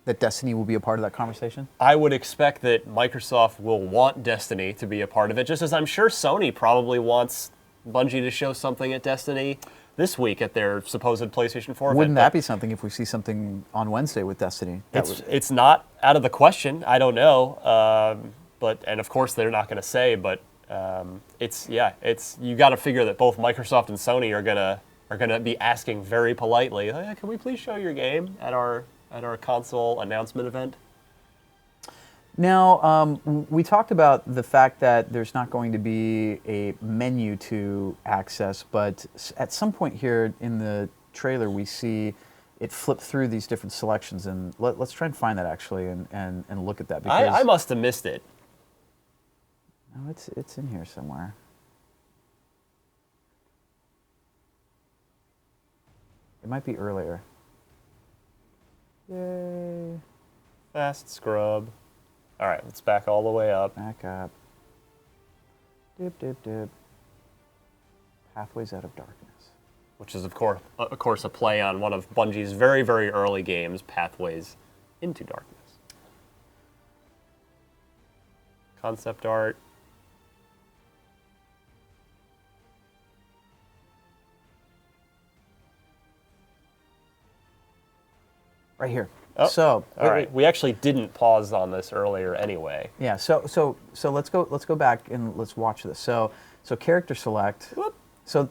Speaker 1: that Destiny will be a part of that conversation?
Speaker 2: I would expect that Microsoft will want Destiny to be a part of it, just as I'm sure Sony probably wants Bungie to show something at Destiny this week at their supposed PlayStation 4 event.
Speaker 1: Wouldn't that be something if we see something on Wednesday with Destiny?
Speaker 2: It's not out of the question. I don't know. And of course they're not going to say, but you got to figure that both Microsoft and Sony are gonna be asking very politely, can we please show your game at our console announcement event?
Speaker 1: Now, we talked about the fact that there's not going to be a menu to access, but at some point here in the trailer we see it flip through these different selections, and let's try and find that actually and look at that. Because
Speaker 2: I must have missed it.
Speaker 1: No, it's in here somewhere. It might be earlier. Yay.
Speaker 2: Fast scrub. All right, let's back all the way up.
Speaker 1: Back up. Dip, dip, dip. Pathways Out of Darkness.
Speaker 2: Which is, of course, a play on one of Bungie's very, very early games, Pathways into Darkness. Concept art.
Speaker 1: Right here.
Speaker 2: Oh,
Speaker 1: so
Speaker 2: all right. We actually didn't pause on this earlier anyway.
Speaker 1: Yeah. So let's go back and let's watch this. So character select.
Speaker 2: Whoop.
Speaker 1: So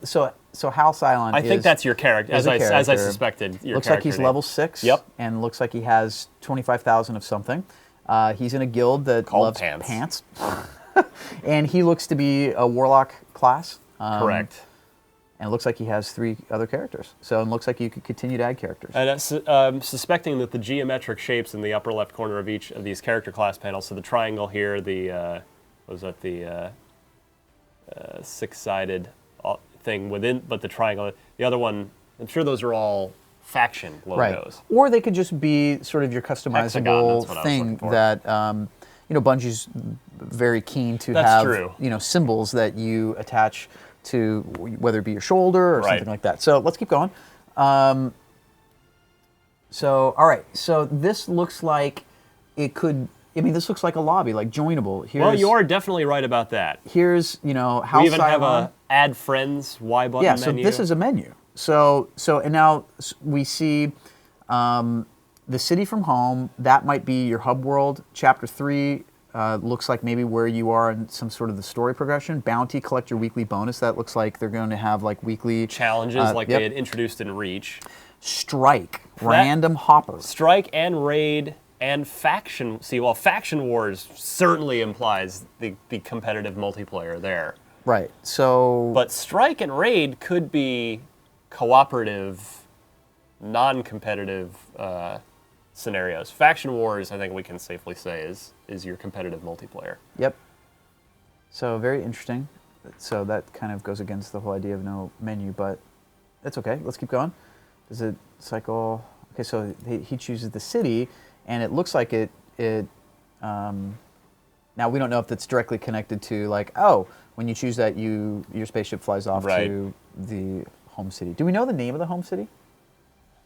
Speaker 1: Hal Silent.
Speaker 2: I think that's your character, as I suspected.
Speaker 1: Looks like he's
Speaker 2: name.
Speaker 1: level 6.
Speaker 2: Yep.
Speaker 1: And looks like he has 25,000 of something. He's in a guild that
Speaker 2: called
Speaker 1: loves pants. And he looks to be a warlock class.
Speaker 2: Correct.
Speaker 1: And it looks like he has 3 other characters. So it looks like you could continue to add characters.
Speaker 2: And suspecting that the geometric shapes in the upper left corner of each of these character class panels, so the triangle here, the 6-sided thing within, but the triangle, the other one, I'm sure those are all faction logos.
Speaker 1: Right. Or they could just be sort of your customizable thing that Bungie's very keen to have symbols that you attach to, whether it be your shoulder or something like that. So let's keep going. All right. So this looks like it could. This looks like a lobby, like joinable.
Speaker 2: Well, you are definitely right about that.
Speaker 1: Here's, how
Speaker 2: we even have a add friends Y button
Speaker 1: menu.
Speaker 2: menu.
Speaker 1: So this is a menu. And now we see the city from home. That might be your hub world. Chapter 3 looks like maybe where you are in some sort of the story progression. Bounty, collect your weekly bonus. That looks like they're going to have like weekly
Speaker 2: challenges like they had introduced in Reach.
Speaker 1: Strike, random hoppers.
Speaker 2: Strike and raid and faction. See, well, faction wars certainly implies the competitive multiplayer there.
Speaker 1: Right. So,
Speaker 2: but strike and raid could be cooperative, non-competitive scenarios. Faction wars, I think we can safely say, is your competitive multiplayer.
Speaker 1: Yep. So very interesting. So that kind of goes against the whole idea of no menu, but that's okay. Let's keep going. Does it cycle? Okay, so he chooses the city, and it looks like it. Now we don't know if that's directly connected to like, oh, when you choose that, your spaceship flies off to the home city. Do we know the name of the home city?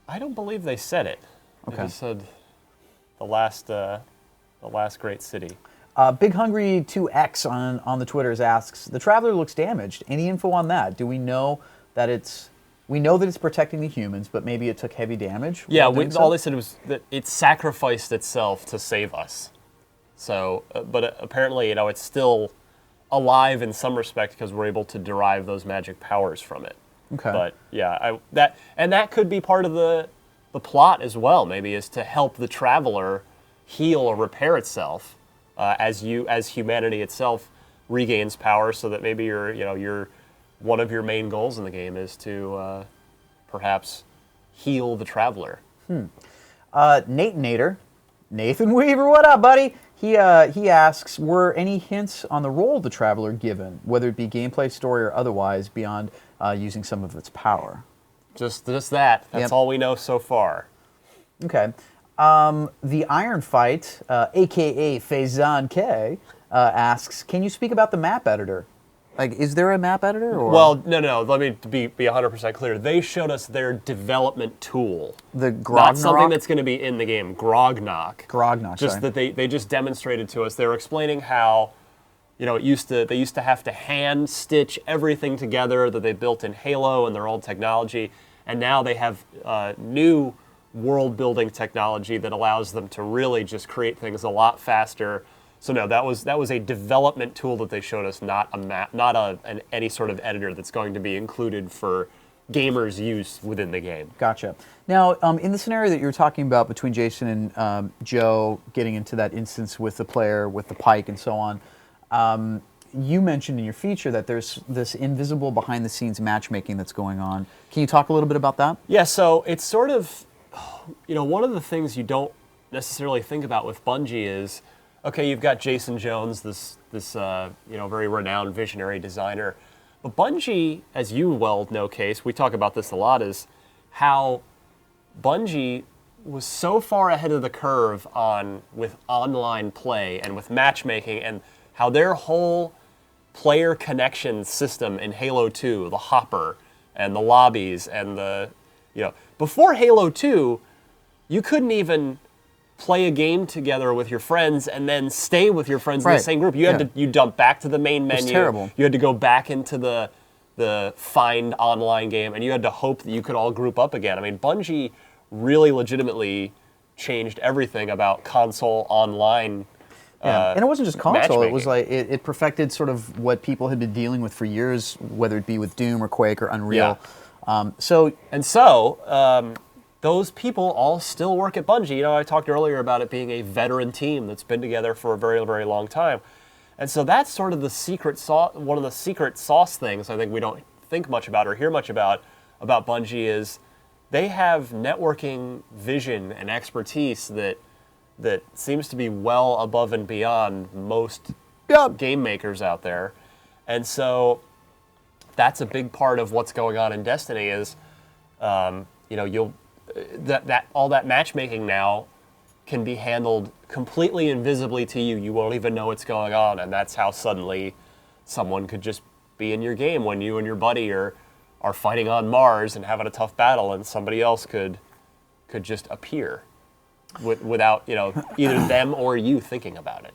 Speaker 2: I don't believe they said it.
Speaker 1: Okay.
Speaker 2: They just said the last great city.
Speaker 1: Big Hungry 2X on the Twitters asks, the Traveler looks damaged. Any info on that? Do we know that it's protecting the humans, but maybe it took heavy damage?
Speaker 2: Yeah, all they said was that it sacrificed itself to save us. So, but apparently, it's still alive in some respect because we're able to derive those magic powers from it.
Speaker 1: Okay.
Speaker 2: But yeah, that could be part of the plot as well. Maybe is to help the Traveler heal or repair itself as humanity itself regains power, so that maybe your one of your main goals in the game is to perhaps heal the Traveler.
Speaker 1: Nathan Weaver, what up, buddy? He asks, were any hints on the role of the Traveler given, whether it be gameplay, story, or otherwise, beyond using some of its power?
Speaker 2: Just that. That's all we know so far.
Speaker 1: Okay. The Iron Fight, a.k.a. Faizan K, asks, can you speak about the map editor? Like, is there a map editor? Or?
Speaker 2: Well, no. Let me be 100% clear. They showed us their development tool.
Speaker 1: The Grognok?
Speaker 2: Not something that's going to be in the game.
Speaker 1: Grognok,
Speaker 2: just
Speaker 1: sorry.
Speaker 2: that they just demonstrated to us. They were explaining how, they used to have to hand stitch everything together that they built in Halo and their old technology, and now they have new world-building technology that allows them to really just create things a lot faster. So no, that was a development tool that they showed us, not a map, not any sort of editor that's going to be included for gamers' use within the game.
Speaker 1: Gotcha. Now, in the scenario that you were talking about between Jason and Joe getting into that instance with the player, with the pike and so on, you mentioned in your feature that there's this invisible behind-the-scenes matchmaking that's going on. Can you talk a little bit about that?
Speaker 2: Yeah, so it's sort of, one of the things you don't necessarily think about with Bungie is, okay, you've got Jason Jones, this very renowned visionary designer. But Bungie, as you well know, Case, we talk about this a lot, is how Bungie was so far ahead of the curve with online play and with matchmaking, and how their whole player connection system in Halo 2, the hopper and the lobbies and before Halo 2, you couldn't even play a game together with your friends and then stay with your friends in the same group. You had to dump back to the main menu.
Speaker 1: It's terrible.
Speaker 2: You had to go back into the find online game, and you had to hope that you could all group up again. I mean, Bungie really legitimately changed everything about console online.
Speaker 1: And it wasn't just console. It was
Speaker 2: matchmaking.
Speaker 1: like it perfected sort of what people had been dealing with for years, whether it be with Doom or Quake or Unreal.
Speaker 2: So those people all still work at Bungie. I talked earlier about it being a veteran team that's been together for a very, very long time. And so that's sort of the secret sauce, one of the secret sauce things I think we don't think much about or hear much about Bungie is they have networking vision and expertise that seems to be well above and beyond most game makers out there. And so that's a big part of what's going on in Destiny is, all that matchmaking now can be handled completely invisibly to you. You won't even know what's going on, and that's how suddenly someone could just be in your game when you and your buddy are fighting on Mars and having a tough battle, and somebody else could just appear without either them or you thinking about it.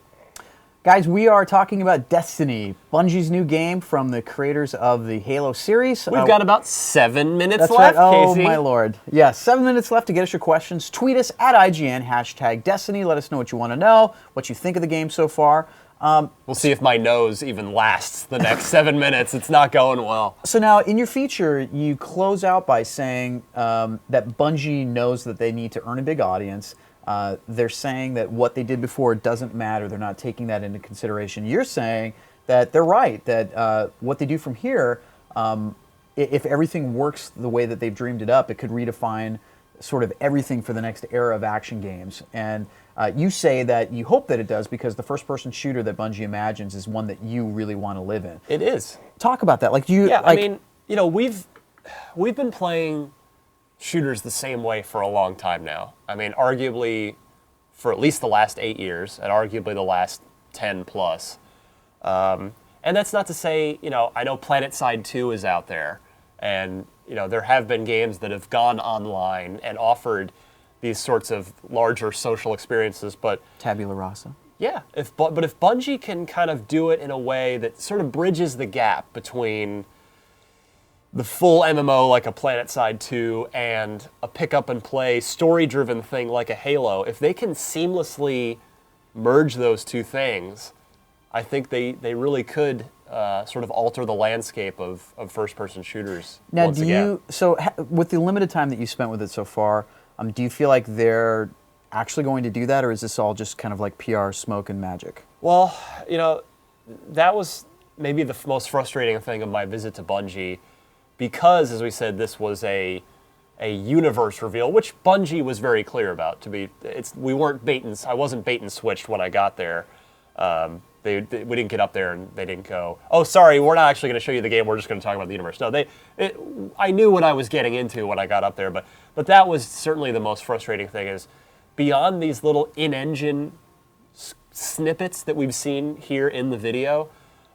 Speaker 1: Guys, we are talking about Destiny, Bungie's new game from the creators of the Halo series.
Speaker 2: We've got about 7 minutes
Speaker 1: That's
Speaker 2: left,
Speaker 1: right. Oh,
Speaker 2: Casey.
Speaker 1: my lord. Yeah, 7 minutes left to get us your questions. Tweet us at IGN, #Destiny. Let us know what you want to know, what you think of the game so far.
Speaker 2: We'll see if my nose even lasts the next 7 minutes. It's not going well.
Speaker 1: So now, in your feature, you close out by saying that Bungie knows that they need to earn a big audience. They're saying that what they did before doesn't matter. They're not taking that into consideration. You're saying that they're right, that what they do from here, if everything works the way that they've dreamed it up, it could redefine sort of everything for the next era of action games. And you say that you hope that it does because the first-person shooter that Bungie imagines is one that you really want to live in.
Speaker 2: It is.
Speaker 1: Talk about that. Like, do you?
Speaker 2: Yeah,
Speaker 1: like,
Speaker 2: I mean, you know, we've been playing shooters the same way for a long time now. I mean, arguably for at least the last 8 years, and arguably the last 10 plus. And that's not to say, you know, I know PlanetSide 2 is out there, and you know, there have been games that have gone online and offered these sorts of larger social experiences, but
Speaker 1: Tabula Rasa.
Speaker 2: yeah, but if Bungie can kind of do it in a way that sort of bridges the gap between the full MMO like a PlanetSide 2 and a pick-up-and-play story-driven thing like a Halo, if they can seamlessly merge those two things, I think they really could sort of alter the landscape of first-person shooters
Speaker 1: Now,
Speaker 2: once again.
Speaker 1: with the limited time that you spent with it so far, do you feel like they're actually going to do that, or is this all just kind of like PR smoke and magic?
Speaker 2: Well, you know, that was maybe the most frustrating thing of my visit to Bungie, because, as we said, this was a universe reveal, which Bungie was very clear about. We weren't I wasn't bait and switched when I got there. We didn't get up there and they didn't go, oh, sorry, we're not actually going to show you the game. We're just going to talk about the universe. No, I knew what I was getting into when I got up there, but that was certainly the most frustrating thing. Is beyond these little in-engine snippets that we've seen here in the video,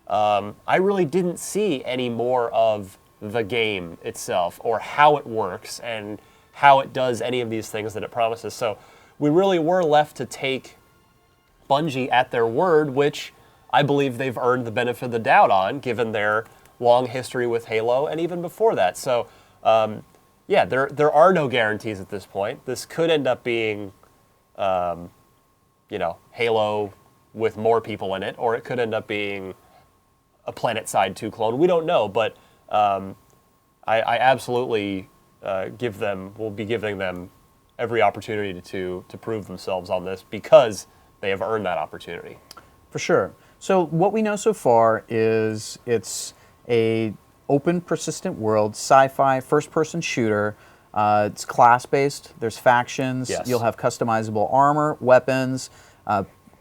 Speaker 2: I really didn't see any more of the game itself or how it works and how it does any of these things that it promises. So we really were left to take Bungie at their word, which I believe they've earned the benefit of the doubt on, given their long history with Halo and even before that. So, yeah, there are no guarantees at this point. This could end up being, you know, Halo with more people in it, or it could end up being a PlanetSide 2 clone. We don't know, but I absolutely will be giving them every opportunity to prove themselves on this because they have earned that opportunity.
Speaker 1: For sure. So what we know so far is it's a open, persistent world, sci-fi, first-person shooter. It's class-based. There's factions.
Speaker 2: Yes.
Speaker 1: You'll have customizable armor, weapons,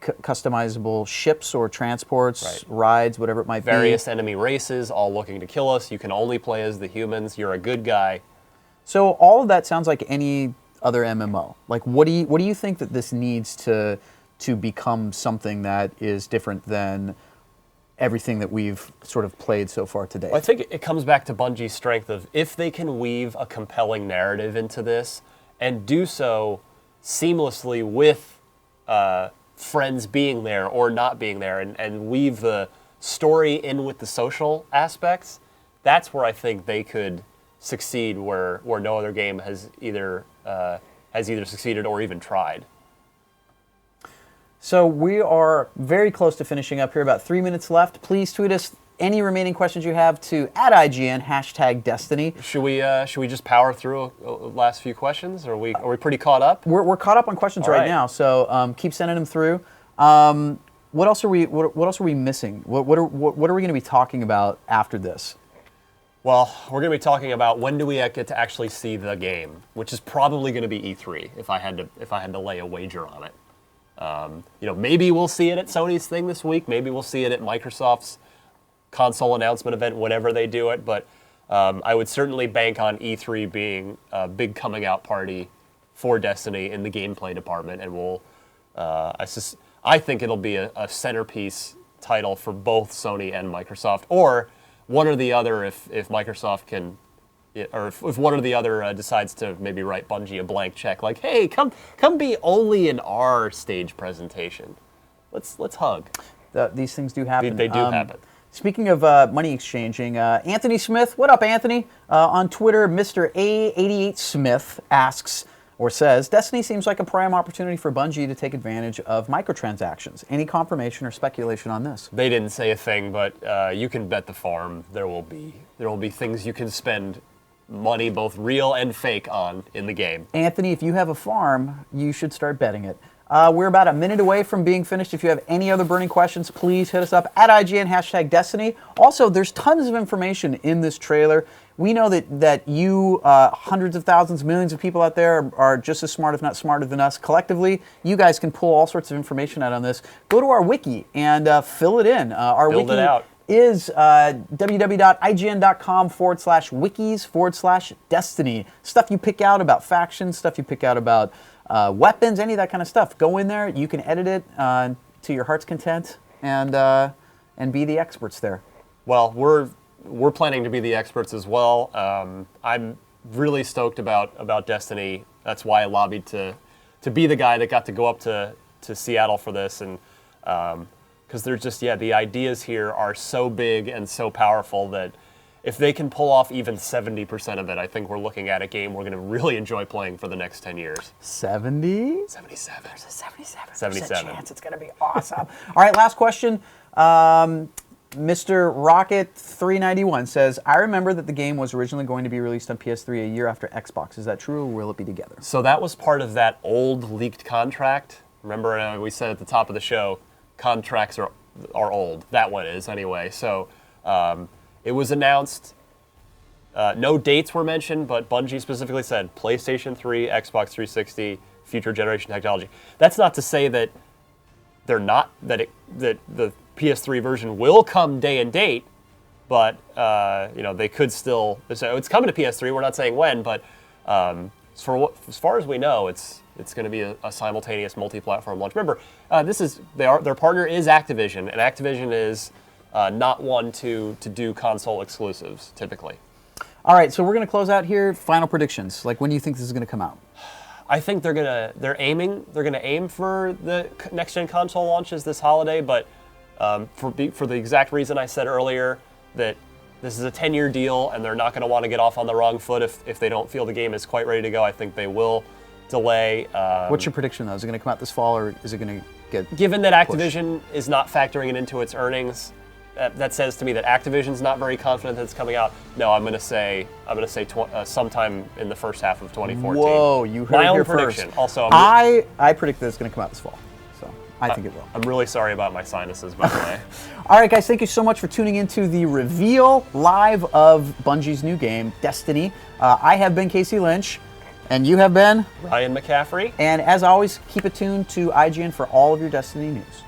Speaker 1: customizable ships or transports,
Speaker 2: Right.
Speaker 1: rides, whatever it might be.
Speaker 2: Various enemy races all looking to kill us. You can only play as the humans. You're a good guy.
Speaker 1: So all of that sounds like any other MMO. Like, what do you think that this needs to become something that is different than everything that we've sort of played so far today?
Speaker 2: Well, I think it comes back to Bungie's strength of if they can weave a compelling narrative into this and do so seamlessly with friends being there or not being there and weave the story in with the social aspects, that's where I think they could succeed where no other game has either succeeded or even tried.
Speaker 1: So we are very close to finishing up here, about 3 minutes left. Please tweet us any remaining questions you have to @IGN, #Destiny.
Speaker 2: Should we just power through last few questions? Are we pretty caught up?
Speaker 1: We're caught up on questions
Speaker 2: All
Speaker 1: right
Speaker 2: right.
Speaker 1: now, so keep sending them through. What else are we missing? What are we going to be talking about after this?
Speaker 2: Well, we're going to be talking about when do we get to actually see the game, which is probably going to be E3 if I had to lay a wager on it. You know, maybe we'll see it at Sony's thing this week. Maybe we'll see it at Microsoft's console announcement event, whenever they do it. But I would certainly bank on E3 being a big coming out party for Destiny in the gameplay department, and I think it'll be a centerpiece title for both Sony and Microsoft, or one or the other if Microsoft can. Or if one or the other decides to maybe write Bungie a blank check, like, hey, come be only in our stage presentation. Let's hug.
Speaker 1: these things do happen.
Speaker 2: They do happen.
Speaker 1: Speaking of money exchanging, Anthony Smith, what up, Anthony? On Twitter, Mr. A88 Smith asks or says, Destiny seems like a prime opportunity for Bungie to take advantage of microtransactions. Any confirmation or speculation on this?
Speaker 2: They didn't say a thing, but you can bet the farm there will be things you can spend money, both real and fake, on in the game.
Speaker 1: Anthony, if you have a farm, you should start betting it. We're about a minute away from being finished. If you have any other burning questions, please hit us up at IGN, #Destiny. Also, there's tons of information in this trailer. We know that you, hundreds of thousands, millions of people out there are just as smart, if not smarter than us collectively. You guys can pull all sorts of information out on this. Go to our wiki and fill it in. Our
Speaker 2: Build
Speaker 1: wiki
Speaker 2: it out.
Speaker 1: is www.ign.com/wikis/Destiny. Stuff you pick out about factions, stuff you pick out about weapons, any of that kind of stuff. Go in there. You can edit it to your heart's content and be the experts there.
Speaker 2: Well, we're planning to be the experts as well. I'm really stoked about Destiny. That's why I lobbied to be the guy that got to go up to Seattle for this, and because they're just, the ideas here are so big and so powerful that if they can pull off even 70% of it, I think we're looking at a game we're going to really enjoy playing for the next 10 years.
Speaker 1: 70?
Speaker 2: 77.
Speaker 1: There's a 77%
Speaker 2: 77.
Speaker 1: chance it's going to be awesome. All right, last question. Mr. Rocket391 says, I remember that the game was originally going to be released on PS3 a year after Xbox. Is that true, or will it be together?
Speaker 2: So that was part of that old leaked contract. Remember, we said at the top of the show, contracts are old. That one is, anyway. So it was announced. No dates were mentioned, but Bungie specifically said PlayStation 3, Xbox 360, future generation technology. That's not to say that they're not, that the PS3 version will come day and date, but they could still. So it's coming to PS3. We're not saying when, but as far as we know, it's going to be a simultaneous multi-platform launch. Remember, their partner is Activision, and Activision is not one to do console exclusives typically.
Speaker 1: All right, so we're going to close out here. Final predictions. Like, when do you think this is going to come out?
Speaker 2: I think they're gonna aim for the next gen console launches this holiday, but for the exact reason I said earlier, that this is a 10-year deal and they're not going to want to get off on the wrong foot if they don't feel the game is quite ready to go. I think they will delay.
Speaker 1: What's your prediction, though? Is it going to come out this fall, or is it going to get
Speaker 2: Given that Activision is not factoring it into its earnings, that says to me that Activision's not very confident that it's coming out. No, I'm going to say sometime in the first half of 2014.
Speaker 1: Whoa, you heard
Speaker 2: my
Speaker 1: it
Speaker 2: own
Speaker 1: here
Speaker 2: prediction.
Speaker 1: First.
Speaker 2: Also,
Speaker 1: I predict that it's going to come out this fall. So I think it will.
Speaker 2: I'm really sorry about my sinuses, by the way.
Speaker 1: All right, guys, thank you so much for tuning into the reveal live of Bungie's new game, Destiny. I have been Casey Lynch, and you have been
Speaker 2: Ryan McCaffrey.
Speaker 1: And as always, keep it tuned to IGN for all of your Destiny news.